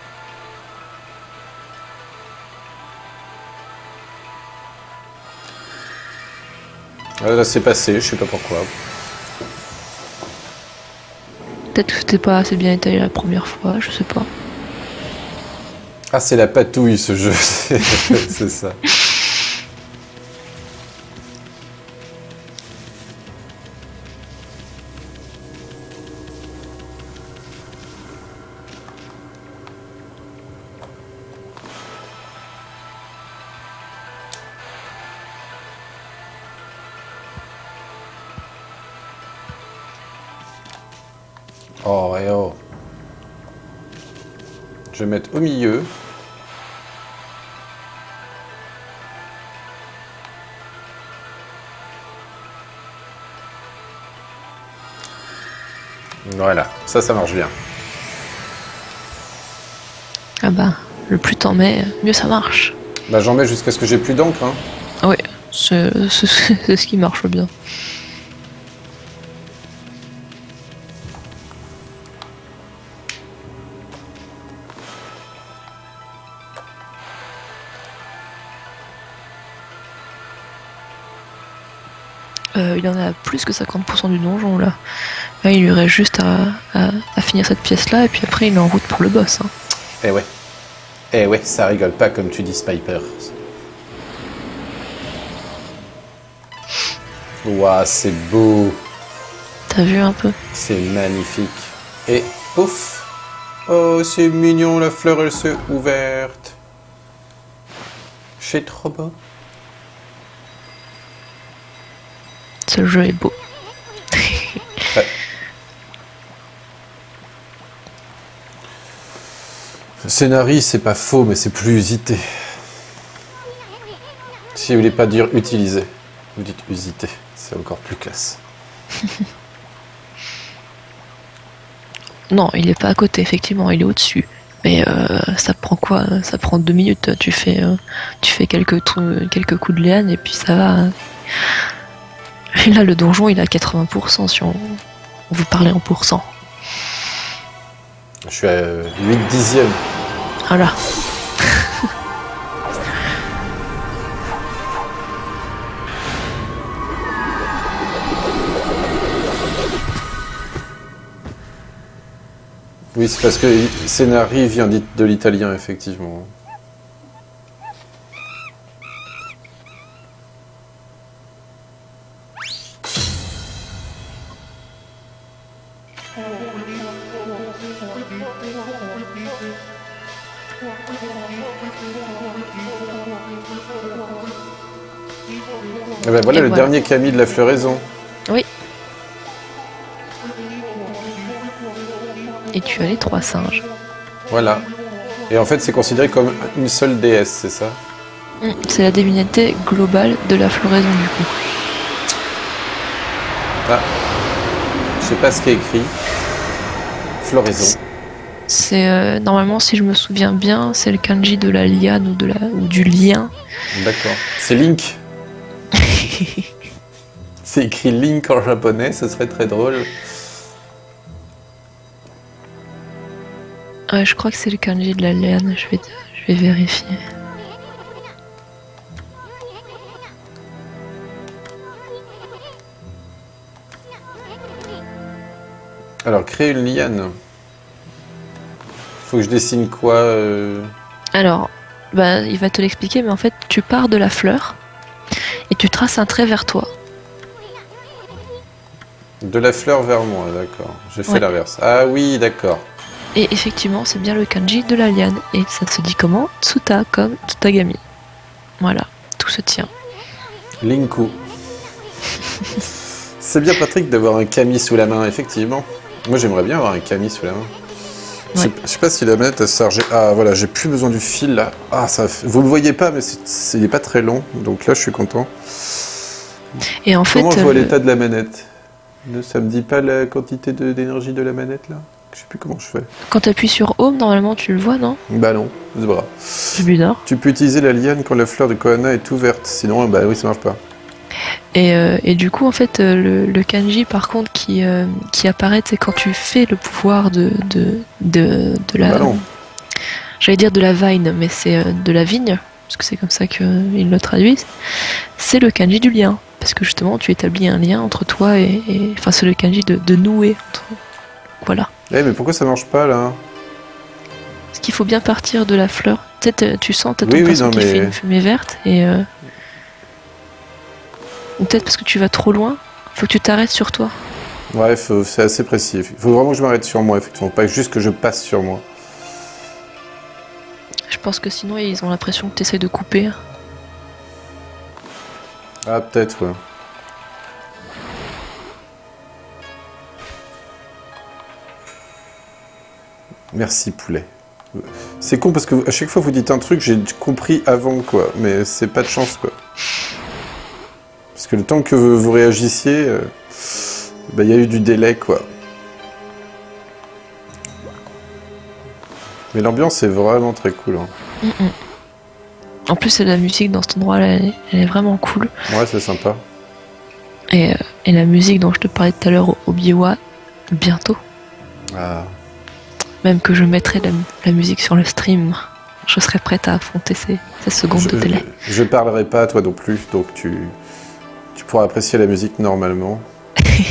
Ah, là c'est passé, je sais pas pourquoi. Peut-être que c'était pas assez bien étalé la première fois, je sais pas. Ah, c'est la patouille ce jeu, c'est ça. Oh, ouais, oh. Je vais mettre au milieu. Voilà, ça marche bien. Ah bah, le plus t'en mets, mieux ça marche. Bah j'en mets jusqu'à ce que j'ai plus d'encre. Hein. Oui, c'est ce qui marche bien. Il en a plus que 50% du donjon là. Là. Il lui reste juste à finir cette pièce là et puis après il est en route pour le boss. Hein. Eh ouais, ça rigole pas comme tu dis Spiper. Ouah, c'est beau. T'as vu un peu? C'est magnifique. Et pouf. Oh, c'est mignon, la fleur elle s'est ouverte. C'est trop beau. Ce jeu est beau. Ouais. Le scénario, c'est pas faux, mais c'est plus usité. Si vous voulez pas dire utiliser, vous dites usité. C'est encore plus classe. Non, il est pas à côté, effectivement, il est au-dessus. Mais ça prend quoi? Ça prend 2 minutes. Tu fais quelques coups de liane et puis ça va. Et là, le donjon, il est à 80% si on veut parler en pourcent. Je suis à 8 dixièmes. Voilà. Oui, c'est parce que scénario vient de l'italien, effectivement. Et ben voilà, voilà. Dernier Camille de la floraison. Oui. Et tu as les 3 singes. Voilà. Et en fait, c'est considéré comme une seule déesse, c'est ça? C'est la divinité globale de la floraison, du coup. Ah. Je sais pas ce qui est écrit. Floraison. C'est normalement, si je me souviens bien, c'est le kanji de la liane ou du lien. D'accord. C'est Link. C'est écrit Link en japonais, ce serait très drôle. Ouais, je crois que c'est le kanji de la liane, je vais vérifier. Alors, créer une liane. Faut que je dessine quoi Alors, bah, il va te l'expliquer, mais en fait, tu pars de la fleur et tu traces un trait vers toi. De la fleur vers moi, d'accord. J'ai fait l'inverse. Ah oui, d'accord. Et effectivement, c'est bien le kanji de la liane. Et ça se dit comment? Tsuta, comme Tsutagami. Voilà, tout se tient. Linku. C'est bien Patrick d'avoir un kami sous la main, effectivement. Moi j'aimerais bien avoir un kami sous la main. Ouais. Je sais pas si la manette a chargé. Ah voilà, j'ai plus besoin du fil là. Ah ça, vous le voyez pas, mais il n'est pas très long. Donc là je suis content. Et en comment fait, je vois l'état de la manette? Ça me dit pas la quantité d'énergie de la manette là? Je sais plus comment je fais. Quand tu appuies sur Home, normalement tu le vois, non? Bah non, c'est vrai. C'est bizarre. Tu peux utiliser la liane quand la fleur de Kohana est ouverte. Sinon, bah oui, ça marche pas. Et du coup, en fait, le kanji par contre qui apparaît, c'est quand tu fais le pouvoir de la... J'allais dire de la vine, mais c'est de la vigne, parce que c'est comme ça qu'ils le traduisent. C'est le kanji du lien, parce que justement tu établis un lien entre toi et enfin c'est le kanji de nouer. Voilà. Mais pourquoi ça marche pas là? Parce qu'il faut bien partir de la fleur. Peut-être tu sens ton perso qui fait une fumée verte et... Ou peut-être parce que tu vas trop loin, faut que tu t'arrêtes sur toi. Ouais, c'est assez précis. Il faut vraiment que je m'arrête sur moi, effectivement. Pas juste que je passe sur moi. Je pense que sinon, ils ont l'impression que tu essaies de couper. Ah, peut-être, ouais. Merci, poulet. C'est con parce que à chaque fois vous dites un truc, j'ai compris avant, quoi. Mais c'est pas de chance, quoi. Parce que le temps que vous réagissiez, il y a eu du délai, quoi. Mais l'ambiance est vraiment très cool. Hein. En plus, la musique dans cet endroit-là, elle est vraiment cool. Ouais, c'est sympa. Et la musique dont je te parlais tout à l'heure au Biwa, bientôt. Ah. Même que je mettrai la musique sur le stream, je serai prête à affronter ces secondes de délai. Je parlerai pas à toi non plus, donc tu pourras apprécier la musique normalement.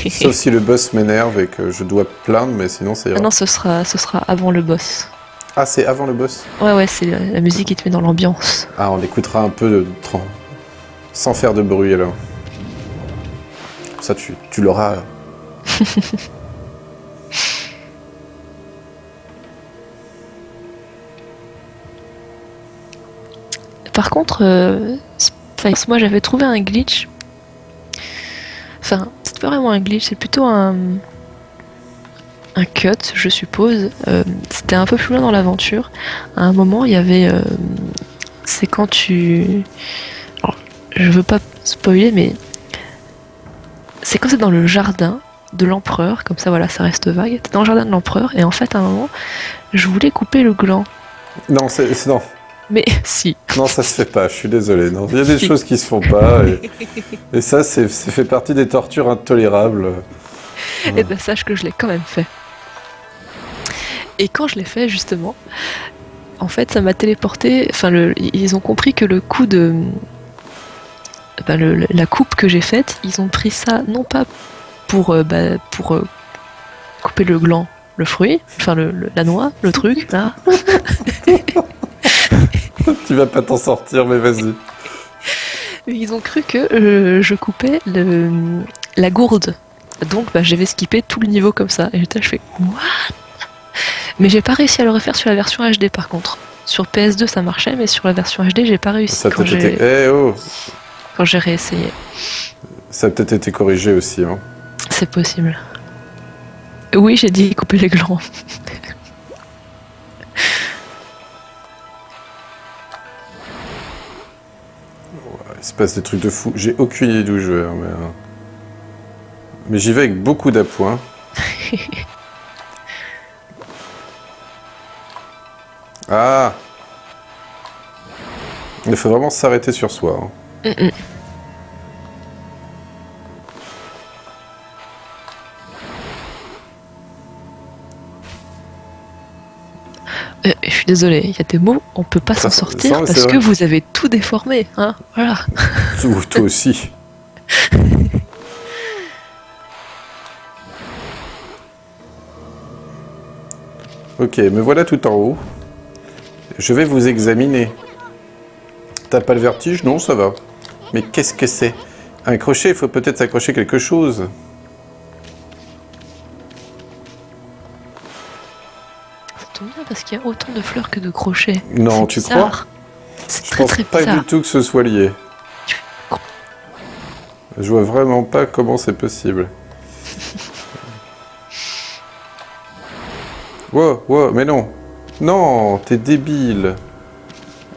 Sauf si le boss m'énerve et que je dois plaindre, mais sinon ça ira. Ah non, ce sera avant le boss. Ah, c'est avant le boss? Ouais, c'est la musique qui te met dans l'ambiance. Ah, on écoutera un peu sans faire de bruit alors. Ça, tu l'auras. Par contre, moi j'avais trouvé un glitch. Enfin, c'est pas vraiment un glitch, c'est plutôt un cut, je suppose. C'était un peu plus loin dans l'aventure. À un moment, il y avait... c'est quand tu... Alors, je veux pas spoiler, mais... C'est quand c'est dans le jardin de l'empereur, comme ça, voilà, ça reste vague. T'es dans le jardin de l'empereur, et en fait, à un moment, je voulais couper le gland. Non, non. Mais si. Non, ça se fait pas, je suis désolé. Non, il y a des choses qui se font pas. Et ça, c'est fait partie des tortures intolérables. Et ben, sache que je l'ai quand même fait. Et quand je l'ai fait, justement, en fait, ça m'a téléporté. Enfin, ils ont compris que le coup de. La coupe que j'ai faite, ils ont pris ça, non pas pour couper le gland, le fruit, enfin la noix, le truc, là. Tu vas pas t'en sortir, mais vas-y. Ils ont cru que je coupais la gourde. Donc j'avais skippé tout le niveau comme ça. Et j'étais là, je fais what? Mais j'ai pas réussi à le refaire sur la version HD par contre. Sur PS2 ça marchait, mais sur la version HD j'ai pas réussi quand j'ai réessayé. Ça a peut-être été corrigé aussi. Hein. C'est possible. Oui, j'ai dit couper les glands. Il se passe des trucs de fou. J'ai aucune idée d'où je vais. Mais j'y vais avec beaucoup d'appoint. Ah! Il faut vraiment s'arrêter sur soi. Hein. Je suis désolée, il y a des mots, on peut pas s'en sortir parce que vous avez tout déformé, hein, voilà. Toi aussi. Ok, me voilà tout en haut. Je vais vous examiner. T'as pas le vertige? Non, ça va. Mais qu'est-ce que c'est? Un crochet, il faut peut-être s'accrocher quelque chose. Bien parce qu'il y a autant de fleurs que de crochets. Non, tu crois? C'est très très bizarre. Je pense pas du tout que ce soit lié. Je vois vraiment pas comment c'est possible. Wow, mais non. Non, t'es débile.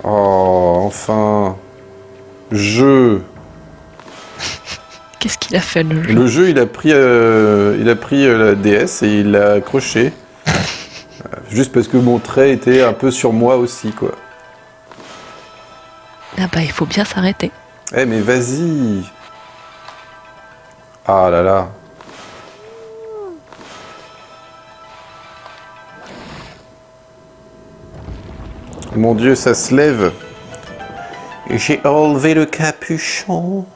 Oh, enfin. Jeu. Qu'est-ce qu'il a fait le jeu? Le jeu, il a pris la DS et il l'a accroché. Juste parce que mon trait était un peu sur moi aussi, quoi. Ah bah, il faut bien s'arrêter. Eh, mais vas-y. Ah là là. Mon Dieu, ça se lève. J'ai enlevé le capuchon.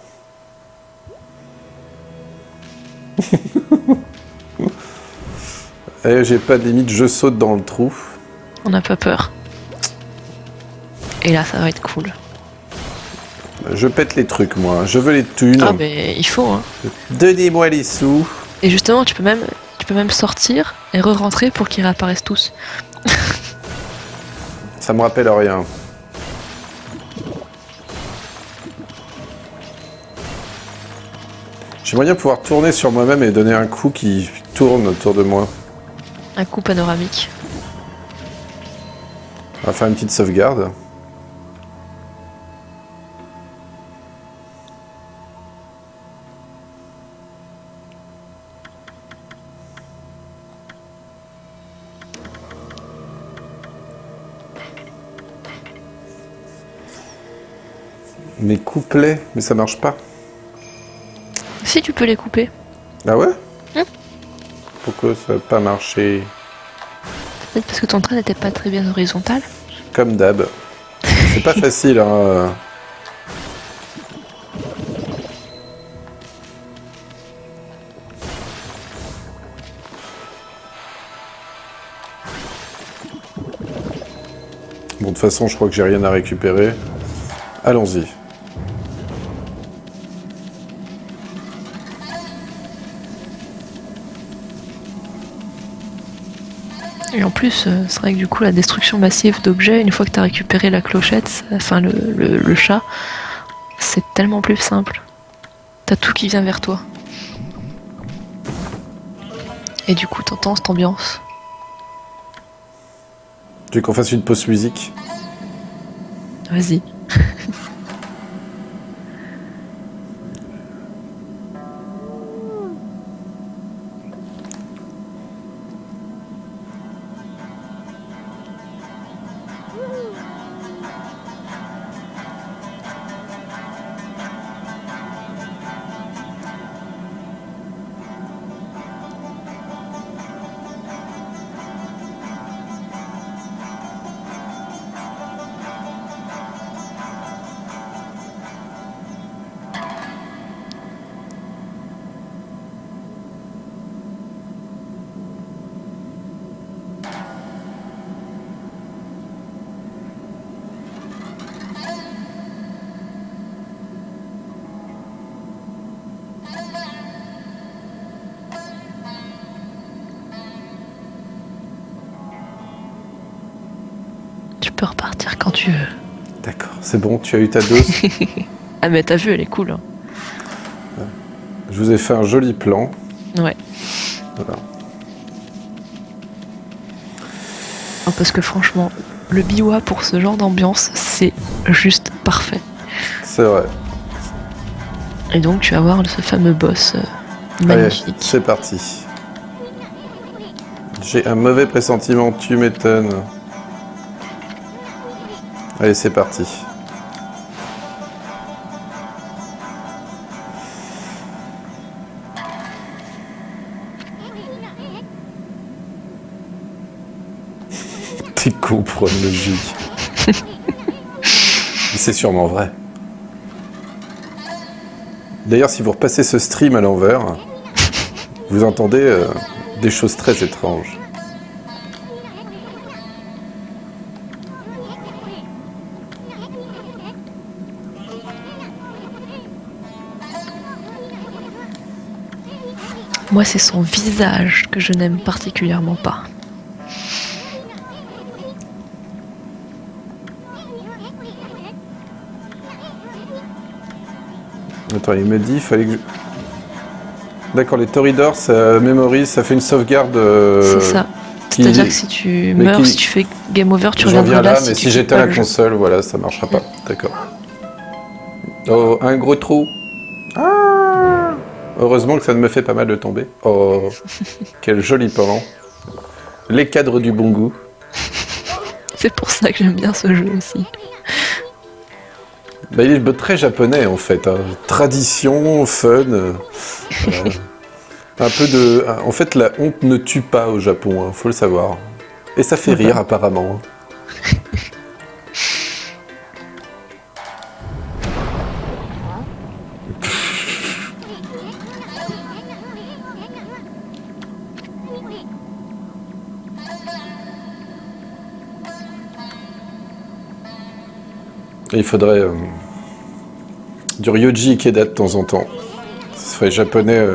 Eh, j'ai pas de limite, je saute dans le trou. On n'a pas peur. Et là, ça va être cool. Je pète les trucs, moi. Je veux les thunes. Ah, mais il faut, hein. Donnez-moi les sous. Et justement, tu peux même sortir et re-rentrer pour qu'ils réapparaissent tous. Ça me rappelle rien. J'aimerais bien pouvoir tourner sur moi-même et donner un coup qui tourne autour de moi. Un coup panoramique. On va faire une petite sauvegarde. Mes couplets, mais ça marche pas. Si tu peux les couper. Ah ouais? Pourquoi ça n'a pas marché? Peut-être parce que ton trait n'était pas très bien horizontal. Comme d'hab. C'est pas facile, hein. Bon, de toute façon, je crois que j'ai rien à récupérer. Allons-y. Et en plus, c'est vrai que du coup, la destruction massive d'objets, une fois que tu as récupéré la clochette, enfin le chat, c'est tellement plus simple. T'as tout qui vient vers toi. Et du coup, t'entends cette ambiance. Tu veux qu'on fasse une pause musique? Vas-y. Tu peux repartir quand tu veux. D'accord, c'est bon, tu as eu ta dose. Ah mais t'as vu, elle est cool. Hein. Je vous ai fait un joli plan. Ouais. Voilà. Oh, parce que franchement, le biwa pour ce genre d'ambiance, c'est juste parfait. C'est vrai. Et donc tu vas voir ce fameux boss magnifique. Allez, c'est parti. J'ai un mauvais pressentiment, tu m'étonnes. Allez, c'est parti. T'es con pour une logique. C'est sûrement vrai. D'ailleurs, si vous repassez ce stream à l'envers, vous entendez des choses très étranges. Moi, c'est son visage que je n'aime particulièrement pas. Attends, il me dit, il fallait que je... D'accord, les Toridors, ça mémorise, ça fait une sauvegarde... C'est ça. C'est-à-dire que si tu meurs, si tu fais game over, tu reviendras là. là. Mais si j'éteins la console, voilà, ça marchera pas. D'accord. Oh, un gros trou. Ah, heureusement que ça ne me fait pas mal de tomber. Oh, quel joli plan. Les cadres du bon goût. C'est pour ça que j'aime bien ce jeu aussi. Bah, il est très japonais en fait. Hein. Tradition, fun. Un peu de... En fait, la honte ne tue pas au Japon, hein, faut le savoir. Et ça fait rire apparemment. Et il faudrait du Ryoji Ikeda de temps en temps. Ce serait japonais,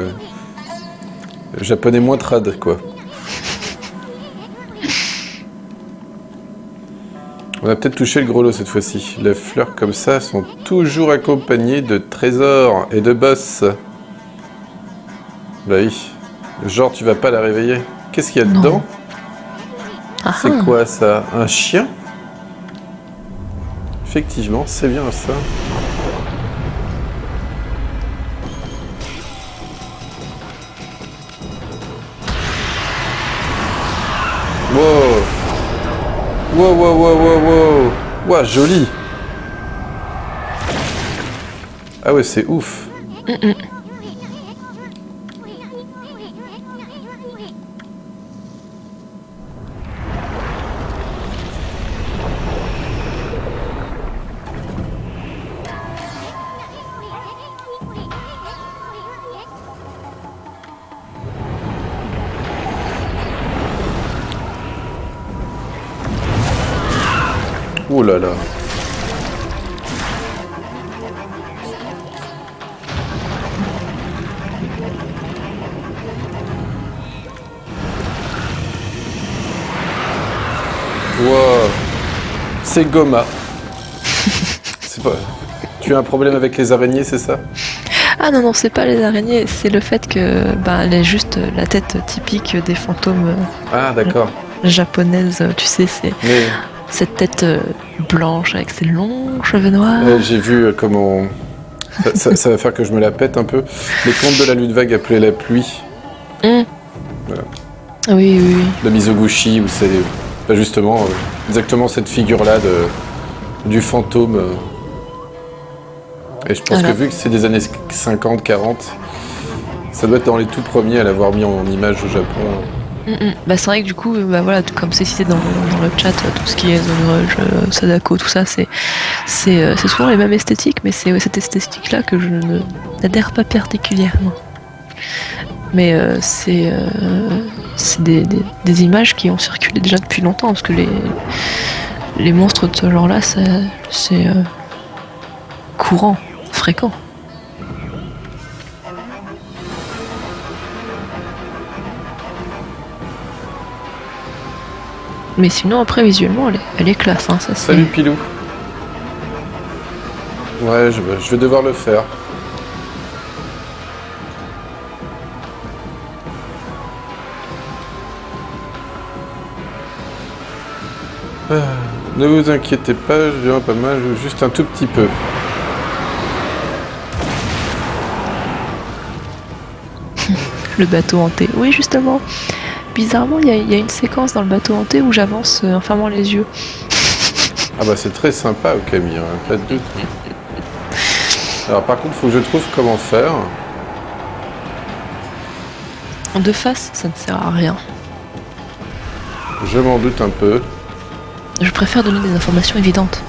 japonais moins trad, quoi. On a peut-être touché le gros lot cette fois-ci. Les fleurs comme ça sont toujours accompagnées de trésors et de boss. Bah oui. Genre, tu vas pas la réveiller. Qu'est-ce qu'il y a dedans? C'est quoi ça? Un chien? Effectivement, c'est bien ça. Wow! Wow, wow, wow, wow, wow! Wow, joli! Ah ouais, c'est ouf! Oh là là. Wow. C'est Goma. C'est pas... Tu as un problème avec les araignées, c'est ça? Ah non, non, c'est pas les araignées, c'est le fait que elle est juste la tête typique des fantômes japonaises, tu sais, c'est... Mais... Cette tête blanche avec ses longs cheveux noirs. J'ai vu comment... Ça va faire que je me la pète un peu. Les contes de la Ludwig appelaient la pluie. Voilà. Oui, oui, oui. La Mizoguchi, où c'est justement exactement cette figure-là du fantôme. Et je pense que vu que c'est des années 50-40, ça doit être dans les tout premiers à l'avoir mis en image au Japon. C'est vrai que du coup, voilà, comme c'est cité dans le chat, tout ce qui est Zone Rush, Sadako, tout ça, c'est souvent les mêmes esthétiques, mais c'est cette esthétique-là que je n'adhère pas particulièrement. Mais c'est des images qui ont circulé déjà depuis longtemps, parce que les monstres de ce genre-là, c'est courant, fréquent. Mais sinon, après, visuellement, elle est classe. Hein, ça, salut Pilou. Ouais, je vais devoir le faire. Ne vous inquiétez pas, je dirais pas mal, juste un tout petit peu. Le bateau hanté. Oui, justement. Bizarrement, il y a une séquence dans le bateau hanté où j'avance en fermant les yeux. Ah bah c'est très sympa, Okami, hein, pas de doute. Alors par contre, faut que je trouve comment faire. De face, ça ne sert à rien. Je m'en doute un peu. Je préfère donner des informations évidentes.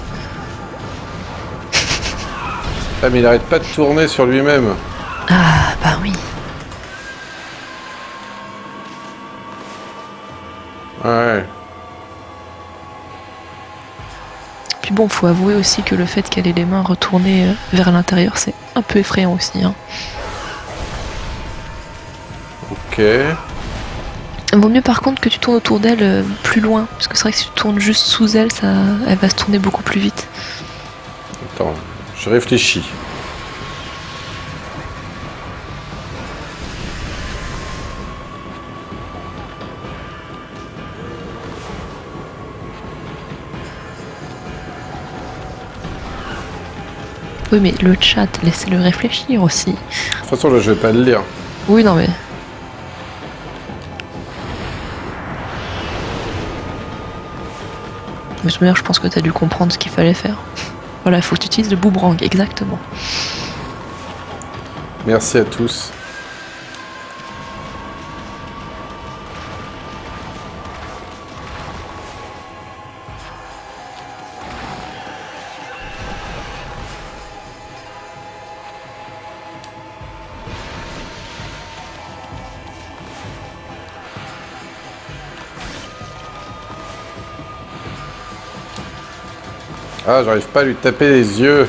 Ah mais il arrête pas de tourner sur lui-même. Ah bah oui. Ouais. Puis bon, faut avouer aussi que le fait qu'elle ait les mains retournées vers l'intérieur, c'est un peu effrayant aussi. Hein. Ok. Vaut mieux par contre que tu tournes autour d'elle plus loin, parce que c'est vrai que si tu tournes juste sous elle, elle va se tourner beaucoup plus vite. Attends, je réfléchis. Oui, mais le chat, laissez-le réfléchir aussi. De toute façon, là, je vais pas le lire. Oui, non, mais... De toute manière, je pense que tu as dû comprendre ce qu'il fallait faire. Voilà, il faut que tu utilises le boomerang, exactement. Merci à tous. Ah, j'arrive pas à lui taper les yeux.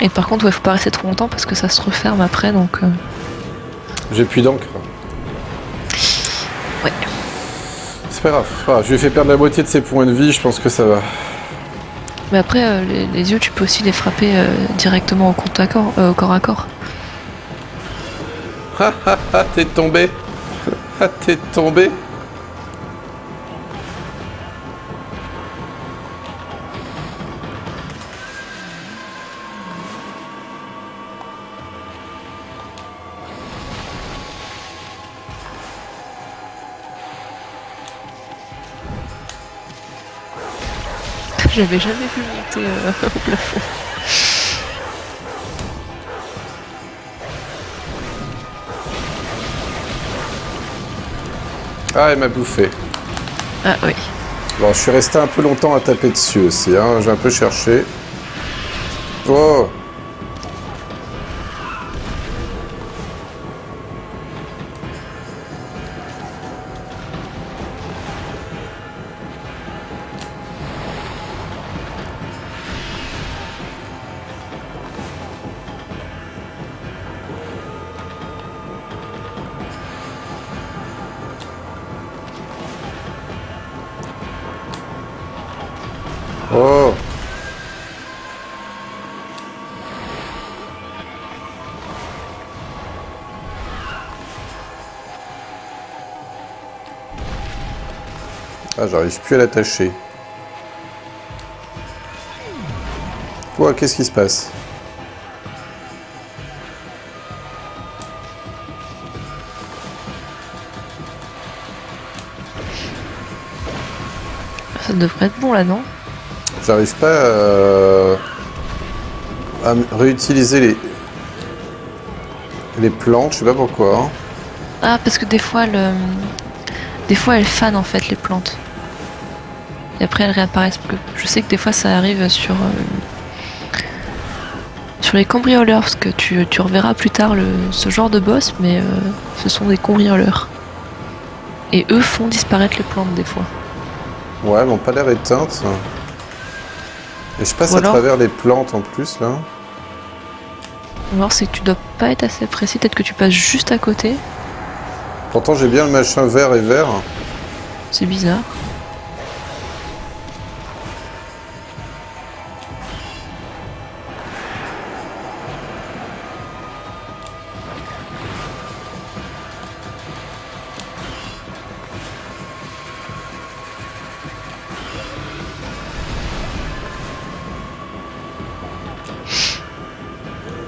Et par contre, ouais, faut pas rester trop longtemps parce que ça se referme après, donc... J'ai plus d'encre. Ouais. C'est pas grave, c'est pas grave. Je lui ai fait perdre la moitié de ses points de vie, je pense que ça va. Mais après, les yeux, tu peux aussi les frapper directement au corps à corps. Ah ah ah, t'es tombé. Ah, t'es tombé. J'avais jamais vu monter au plafond. Ah, elle m'a bouffé. Ah oui. Bon, je suis resté un peu longtemps à taper dessus aussi, hein. J'ai un peu cherché. Oh! Oh! Ah, j'arrive plus à l'attacher. Quoi, qu'est-ce qui se passe? Ça devrait être bon là, non? J'arrive pas à réutiliser les plantes, je sais pas pourquoi. Hein. Ah, parce que des fois, elles fanent en fait les plantes. Et après elles réapparaissent. Je sais que des fois ça arrive sur les cambrioleurs, parce que tu reverras plus tard ce genre de boss, mais ce sont des cambrioleurs. Et eux font disparaître les plantes des fois. Ouais, elles m'ont pas l'air éteintes. Et je passe à travers les plantes en plus là. Ou alors c'est que tu dois pas être assez précis, peut-être que tu passes juste à côté. Pourtant j'ai bien le machin vert et vert. C'est bizarre.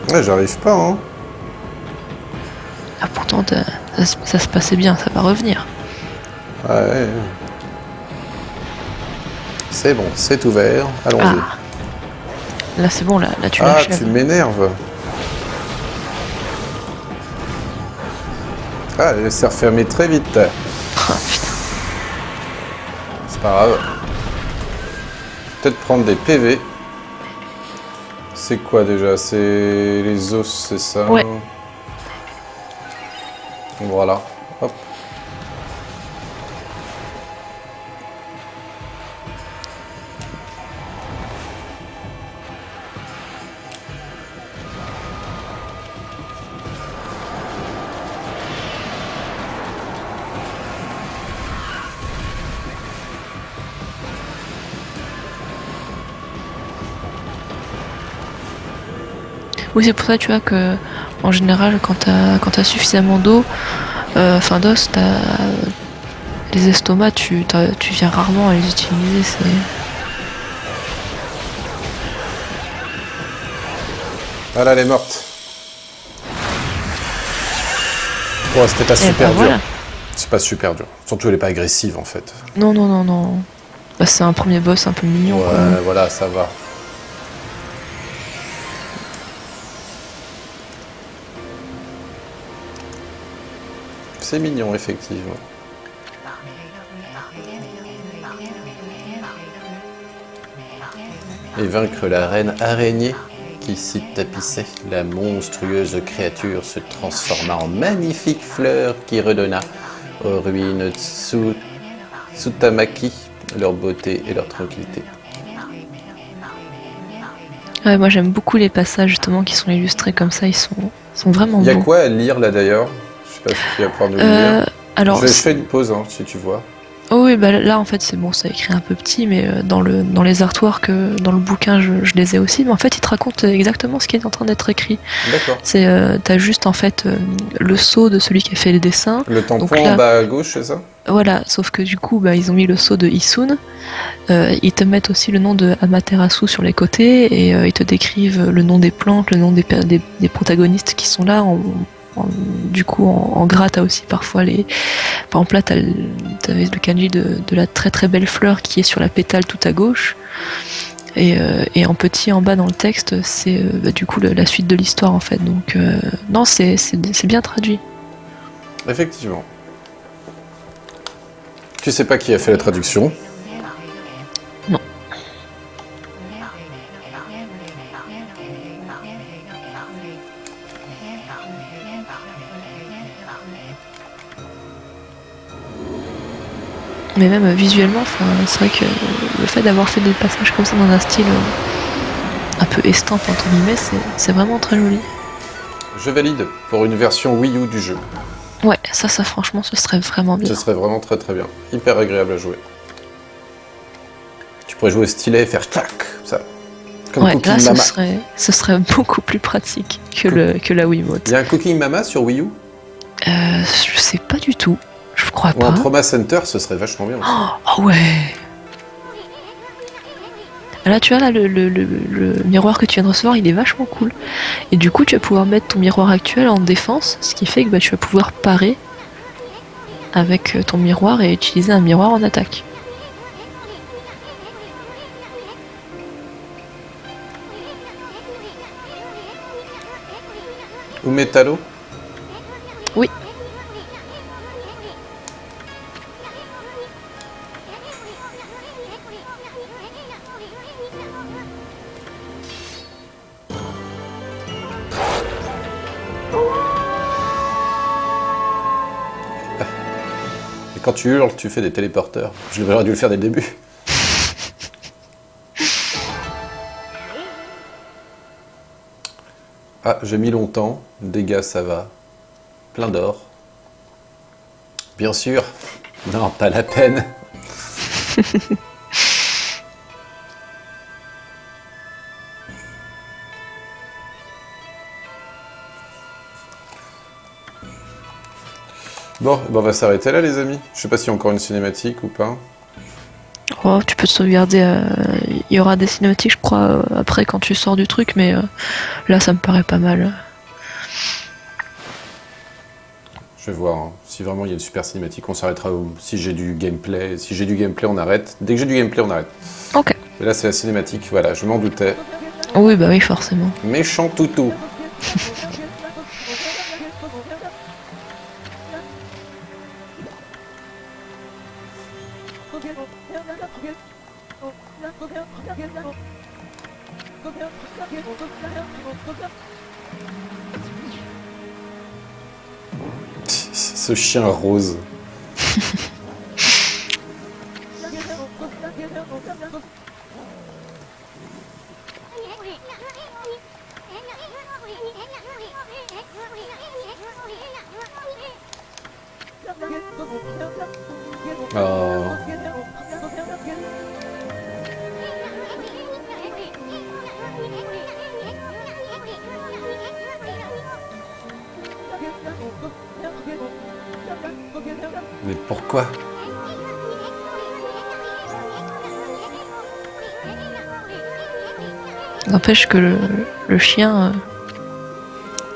Ouais, j'arrive pas, hein. Ah, pourtant, ça se passait bien, ça va revenir. Ouais. C'est bon, c'est ouvert. Allons-y. Ah. Là, c'est bon, là tu Ah, l'achèves. tu m'énerves. Ah, elle s'est refermée très vite. Ah, putain. C'est pas grave. Peut-être prendre des PV. C'est quoi déjà? C'est les os, c'est ça? Ouais. Voilà. Hop. Oui, c'est pour ça, tu vois, que en général, quand t'as suffisamment d'eau, d'os, les estomacs, tu viens rarement à les utiliser. Ah là, elle est morte. Oh, c'était pas super dur. Voilà. C'est pas super dur. Surtout, elle est pas agressive en fait. Non. Bah, c'est un premier boss un peu mignon. Ouais, quoi. Voilà, ça va. C'est mignon, effectivement. Et vaincre la reine araignée qui s'y tapissait. La monstrueuse créature se transforma en magnifique fleur qui redonna aux ruines Tsutamaki, leur beauté et leur tranquillité. Ouais, moi j'aime beaucoup les passages justement qui sont illustrés comme ça, ils sont vraiment beaux. Il y a quoi à lire là d'ailleurs? Je sais pas si tu vas pouvoir nous le lire. Alors, je fais une pause hein, si tu vois. Oh oui, bah là en fait c'est bon, ça écrit un peu petit, mais dans les artworks, dans le bouquin, je les ai aussi. Mais en fait, il te raconte exactement ce qui est en train d'être écrit. D'accord. T'as juste en fait le sceau de celui qui a fait les dessins. Le tampon là, en bas à gauche, c'est ça? Voilà, sauf que du coup, ils ont mis le sceau de Issun. Ils te mettent aussi le nom de Amaterasu sur les côtés et ils te décrivent le nom des plantes, le nom des protagonistes qui sont là. Du coup, en gras, t'as aussi parfois les. Par exemple, là, t'avais le kanji de la très très belle fleur qui est sur la pétale tout à gauche. Et en petit en bas dans le texte, c'est du coup la suite de l'histoire en fait. Donc, non, c'est bien traduit. Effectivement. Tu sais pas qui a fait la traduction? Non. Mais même visuellement, c'est vrai que le fait d'avoir fait des passages comme ça dans un style un peu estampe entre guillemets, c'est vraiment très joli. Je valide pour une version Wii U du jeu. Ouais, ça franchement, ce serait vraiment bien. Ce serait vraiment très très bien. Hyper agréable à jouer. Tu pourrais jouer au stylet et faire clac, ça. Comme ouais, Cooking là, Mama. Ce serait beaucoup plus pratique que la Wiimote. Il y a un Cooking Mama sur Wii U? Je sais pas du tout. Je crois Ou pas. un Trauma Center, ce serait vachement bien aussi. Oh ouais. Là, tu vois, là, le miroir que tu viens de recevoir, il est vachement cool. Et du coup, tu vas pouvoir mettre ton miroir actuel en défense, ce qui fait que tu vas pouvoir parer avec ton miroir et utiliser un miroir en attaque. Ou Metallo? Oui. Et quand tu hurles, tu fais des téléporteurs. Je devrais dû le faire dès le début. Ah, j'ai mis longtemps. Dégâts, ça va. Plein d'or. Bien sûr. Non, pas la peine. Bon, on va s'arrêter là, les amis. Je sais pas s'il y a encore une cinématique ou pas. Oh, tu peux te sauvegarder. Il y aura des cinématiques, je crois, après quand tu sors du truc, mais là, ça me paraît pas mal. Je vais voir. Hein. Si vraiment il y a une super cinématique, on s'arrêtera. Si j'ai du gameplay, on arrête. Dès que j'ai du gameplay, on arrête. Ok. Mais là, c'est la cinématique. Voilà, je m'en doutais. Oui, bah oui, forcément. Méchant toutou. Ce chien rose. Oh. Mais pourquoi? N'empêche que le chien,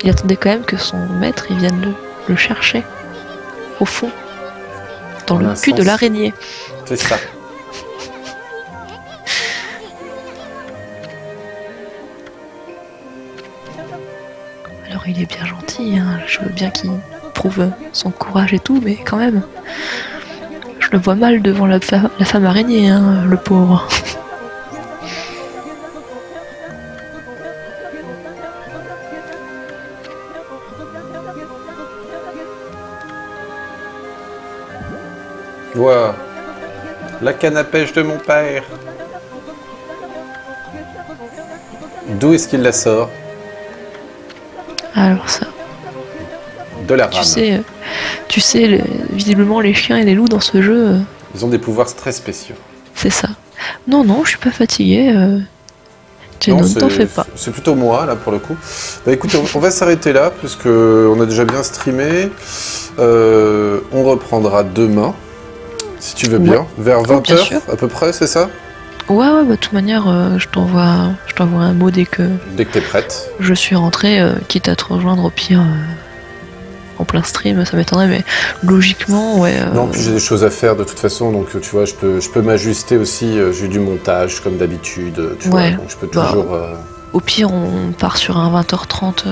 il attendait quand même que son maître il vienne le chercher, au fond, dans le cul de l'araignée. C'est ça. Alors il est bien gentil, hein. Je veux bien qu'il prouve son courage et tout, mais quand même, je le vois mal devant la femme araignée, hein, le pauvre. Ouah. La canne à pêche de mon père. D'où est-ce qu'il la sort? Alors ça. De la rame. Tu sais, visiblement les chiens et les loups dans ce jeu... Ils ont des pouvoirs très spéciaux. C'est ça. Non, non, je suis pas fatigué. Non, t'en fais pas. C'est plutôt moi, là, pour le coup. Bah écoute, on va s'arrêter là, puisque on a déjà bien streamé. On reprendra demain, si tu veux bien, vers 20h à peu près, c'est ça? Ouais, bah de toute manière, je t'envoie un mot dès que t'es prête. Je suis rentrée, quitte à te rejoindre au pire en plein stream, ça m'étonnerait, mais logiquement, ouais. Non, puis j'ai des choses à faire de toute façon, donc tu vois, je peux m'ajuster aussi, j'ai du montage comme d'habitude, tu vois, donc je peux toujours... Au pire, on part sur un 20h30,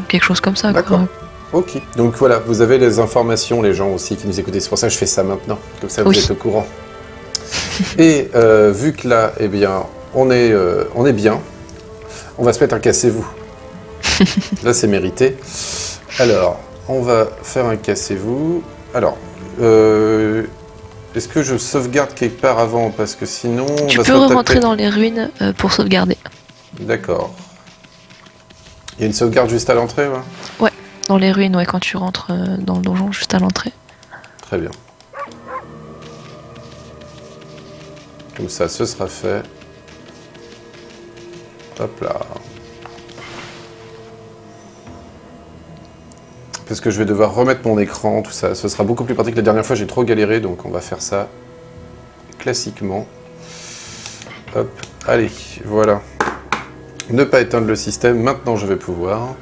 quelque chose comme ça. D'accord. Ok, donc voilà, vous avez les informations, les gens aussi qui nous écoutent, c'est pour ça que je fais ça maintenant, comme ça vous êtes au courant. Et vu que là, eh bien, on est bien, on va se mettre un cassez-vous. Là, c'est mérité. Alors, on va faire un cassez-vous. Alors, est-ce que je sauvegarde quelque part avant? Parce que sinon... Tu peux rentrer dans les ruines pour sauvegarder. D'accord. Il y a une sauvegarde juste à l'entrée, ouais? Ouais, dans les ruines, ouais, quand tu rentres dans le donjon, juste à l'entrée. Très bien. Comme ça, ce sera fait. Hop là. Parce que je vais devoir remettre mon écran, tout ça. Ce sera beaucoup plus pratique. La dernière fois, j'ai trop galéré, donc on va faire ça classiquement. Hop, allez, voilà. Ne pas éteindre le système. Maintenant, je vais pouvoir.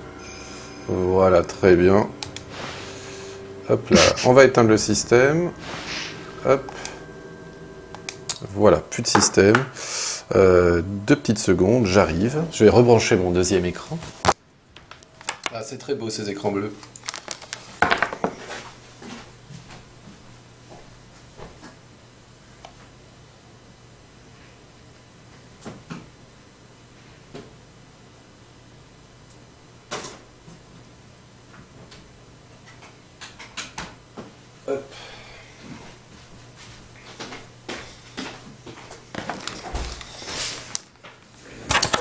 Voilà, très bien. Hop là, on va éteindre le système. Hop. Voilà, plus de système. 2 petites secondes, j'arrive. Je vais rebrancher mon deuxième écran. Ah, c'est très beau ces écrans bleus. Hop.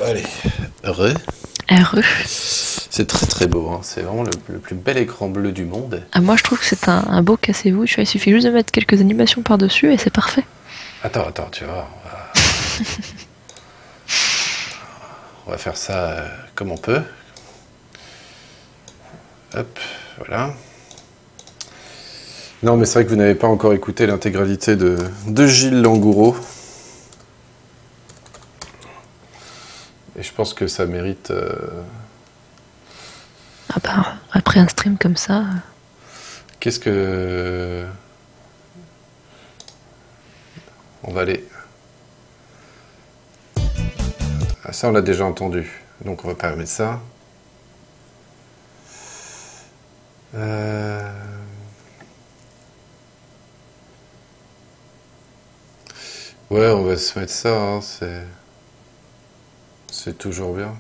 Allez, heureux. C'est très très beau, hein. C'est vraiment le plus bel écran bleu du monde. Ah, moi je trouve que c'est un beau cassez-vous, il suffit juste de mettre quelques animations par-dessus et c'est parfait. Attends, tu vois, on va faire ça comme on peut. Hop, voilà. Non, mais c'est vrai que vous n'avez pas encore écouté l'intégralité de Gilles Langoureau. Et je pense que ça mérite... Ah bah, après un stream comme ça... Qu'est-ce que... On va aller... Ah, ça, on l'a déjà entendu. Donc, on va pas mettre ça. Ouais, on va se mettre ça, hein, c'est toujours bien.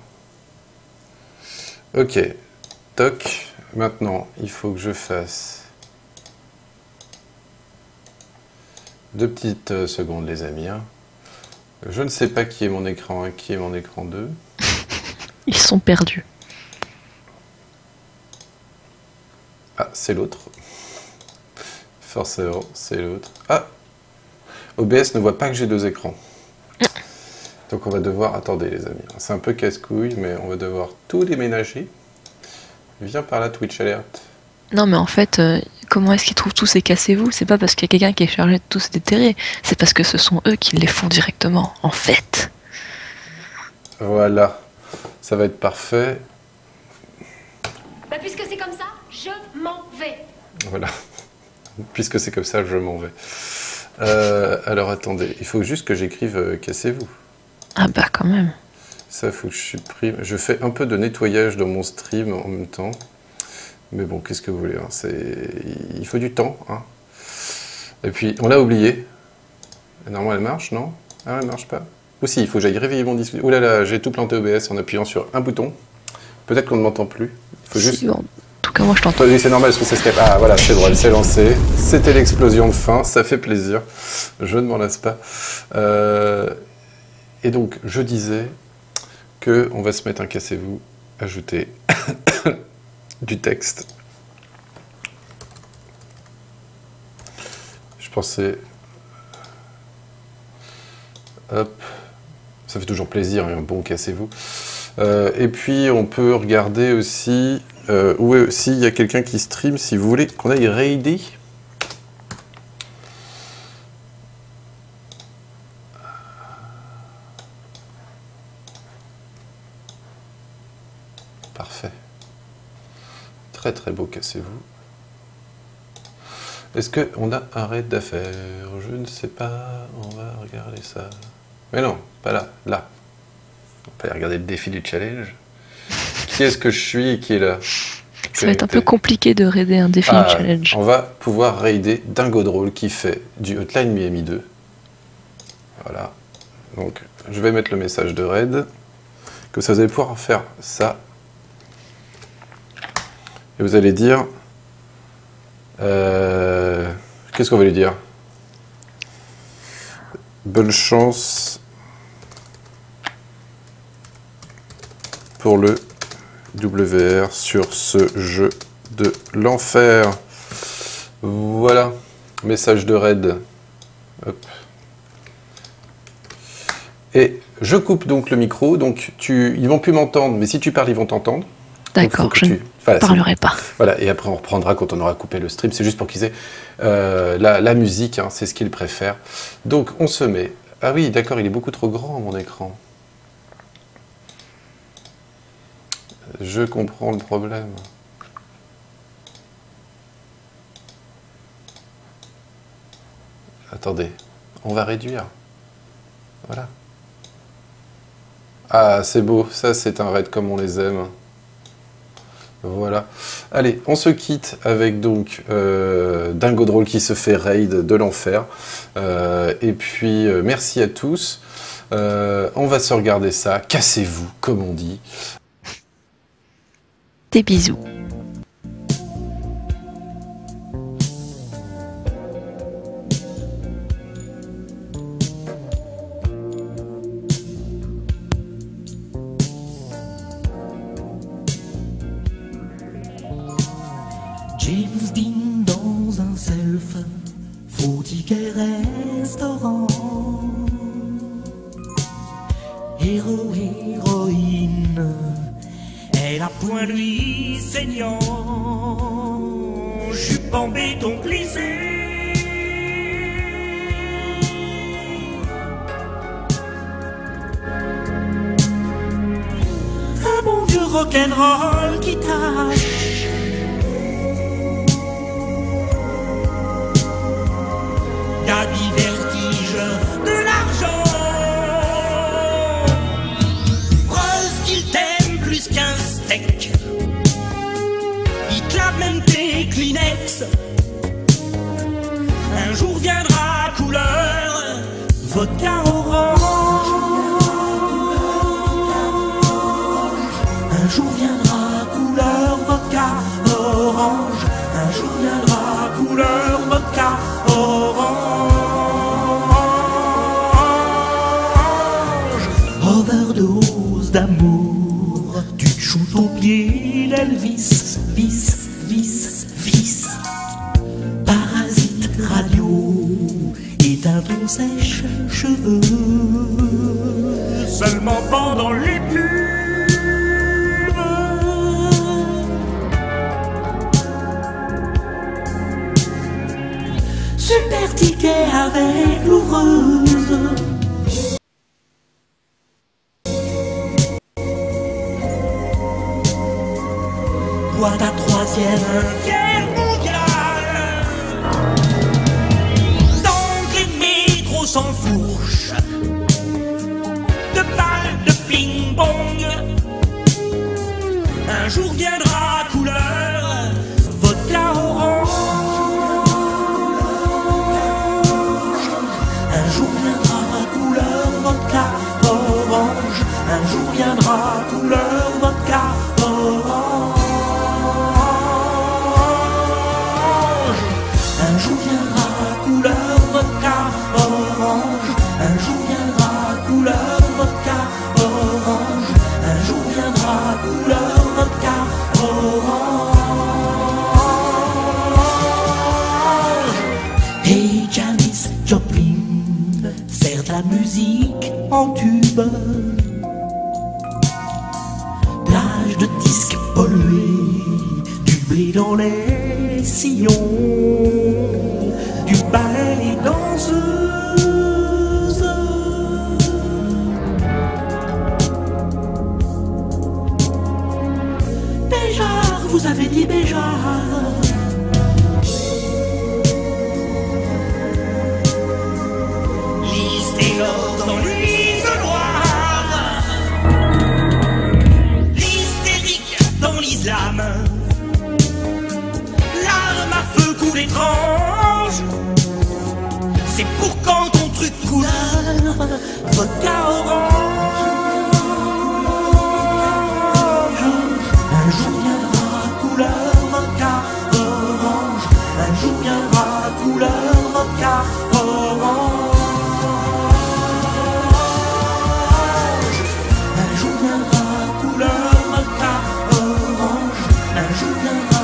Ok, toc. Maintenant, il faut que je fasse 2 petites secondes, les amis. Hein. Je ne sais pas qui est mon écran 1, qui est mon écran 2. Ils sont perdus. Ah, c'est l'autre. Forcément, c'est l'autre. Ah! OBS ne voit pas que j'ai 2 écrans. Donc on va devoir... Attendez les amis, c'est un peu casse-couille, mais on va devoir tout déménager. Viens par là, Twitch Alert. Non mais en fait, comment est-ce qu'ils trouvent tous ces cassez-vous? C'est pas parce qu'il y a quelqu'un qui est chargé de tous déterrer, c'est parce que ce sont eux qui les font directement, en fait. Voilà, ça va être parfait. Bah puisque c'est comme ça, je m'en vais. Voilà, puisque c'est comme ça, je m'en vais. Alors attendez, il faut juste que j'écrive cassez-vous. Ah bah quand même. Ça, il faut que je supprime. Je fais un peu de nettoyage dans mon stream en même temps. Mais bon, qu'est-ce que vous voulez, hein, il faut du temps. Hein. Et puis, on l'a oublié. Normalement, elle marche, non? Ah, elle marche pas. Ou si, il faut que j'aille réveiller mon disque. Ouh là là, j'ai tout planté OBS en appuyant sur un bouton. Peut-être qu'on ne m'entend plus. Il faut juste... En tout cas, moi je t'entends. Oui, c'est normal parce que c'est Skype. Ah voilà, c'est bon, elle s'est lancée. C'était l'explosion de fin, ça fait plaisir. Je ne m'en lasse pas. Et donc, je disais qu'on va se mettre un cassez-vous, ajouter du texte. Je pensais... Hop. Ça fait toujours plaisir, un bon cassez-vous. Et puis, on peut regarder aussi... s'il y a quelqu'un qui stream, si vous voulez qu'on aille raider. Parfait. Très très beau, cassez-vous. Est-ce qu'on a un raid d'affaires? Je ne sais pas, on va regarder ça. Mais non, pas là, là. On peut aller regarder le défi du challenge. Qui est-ce que je suis et qui est là? Ça va être un peu compliqué de raider un défi du challenge. On va pouvoir raider Dingo Drôle qui fait du Hotline Miami 2. Voilà. Donc, je vais mettre le message de raid. Comme ça, vous allez pouvoir faire ça. Et vous allez dire... qu'est-ce qu'on va lui dire? Bonne chance pour le WR sur ce jeu de l'enfer. Voilà, message de raid. Hop. Et je coupe donc le micro, donc ils vont plus m'entendre, mais si tu parles, ils vont t'entendre. D'accord, je ne parlerai pas. Voilà, et après on reprendra quand on aura coupé le stream. C'est juste pour qu'ils aient la musique, hein, c'est ce qu'ils préfèrent. Donc on se met... Ah oui, d'accord, il est beaucoup trop grand mon écran. Je comprends le problème. Attendez, on va réduire. Voilà. Ah, c'est beau, ça c'est un raid comme on les aime. Voilà. Allez, on se quitte avec donc Dingo Drôle qui se fait raid de l'enfer. Et puis, merci à tous. On va se regarder ça. Cassez-vous, comme on dit. Des bisous. James Dean dans un self, faux ticket restaurant. Héroïne, elle a point lui saignant, jupe en béton glissé. Un bon vieux rock'n'roll qui tâche d'habits vertige de l'argent. Preuve qu'il t'aime plus qu'un steak. Il clame même tes Kleenex. Un jour viendra couleur vodka orange. Un jour viendra couleur vodka orange. Un jour viendra couleur vodka orange. Overdose d'amour, tu te shootes au pied l'Elvis, vis, vis, vis. Parasite radio, éteins ton sèche-cheveux. Seulement pendant les pubs. Super ticket avec l'ouvreuse. Bois ta troisième guerre mondiale. Dans les métros sans fourche, de balles de ping-pong. Un jour viendra couleur vodka orange. Un jour viendra Un jour viendra couleur vodka orange. Un jour viendra couleur vodka orange. Un jour viendra couleur vodka orange. Hey Janis Joplin, faire de la musique en tube. Plage de disques pollués, du blé dans les sillons, du ballet danseuse. Béjar, vous avez dit Béjar. L'or dans l'isoloir, l'hystérique dans l'islam, l'arme à feu coule étrange. C'est pour quand ton truc couleur vodka orange. Un jour viendra couleur vodka orange. Un jour viendra couleur vodka orange. Un jour viendra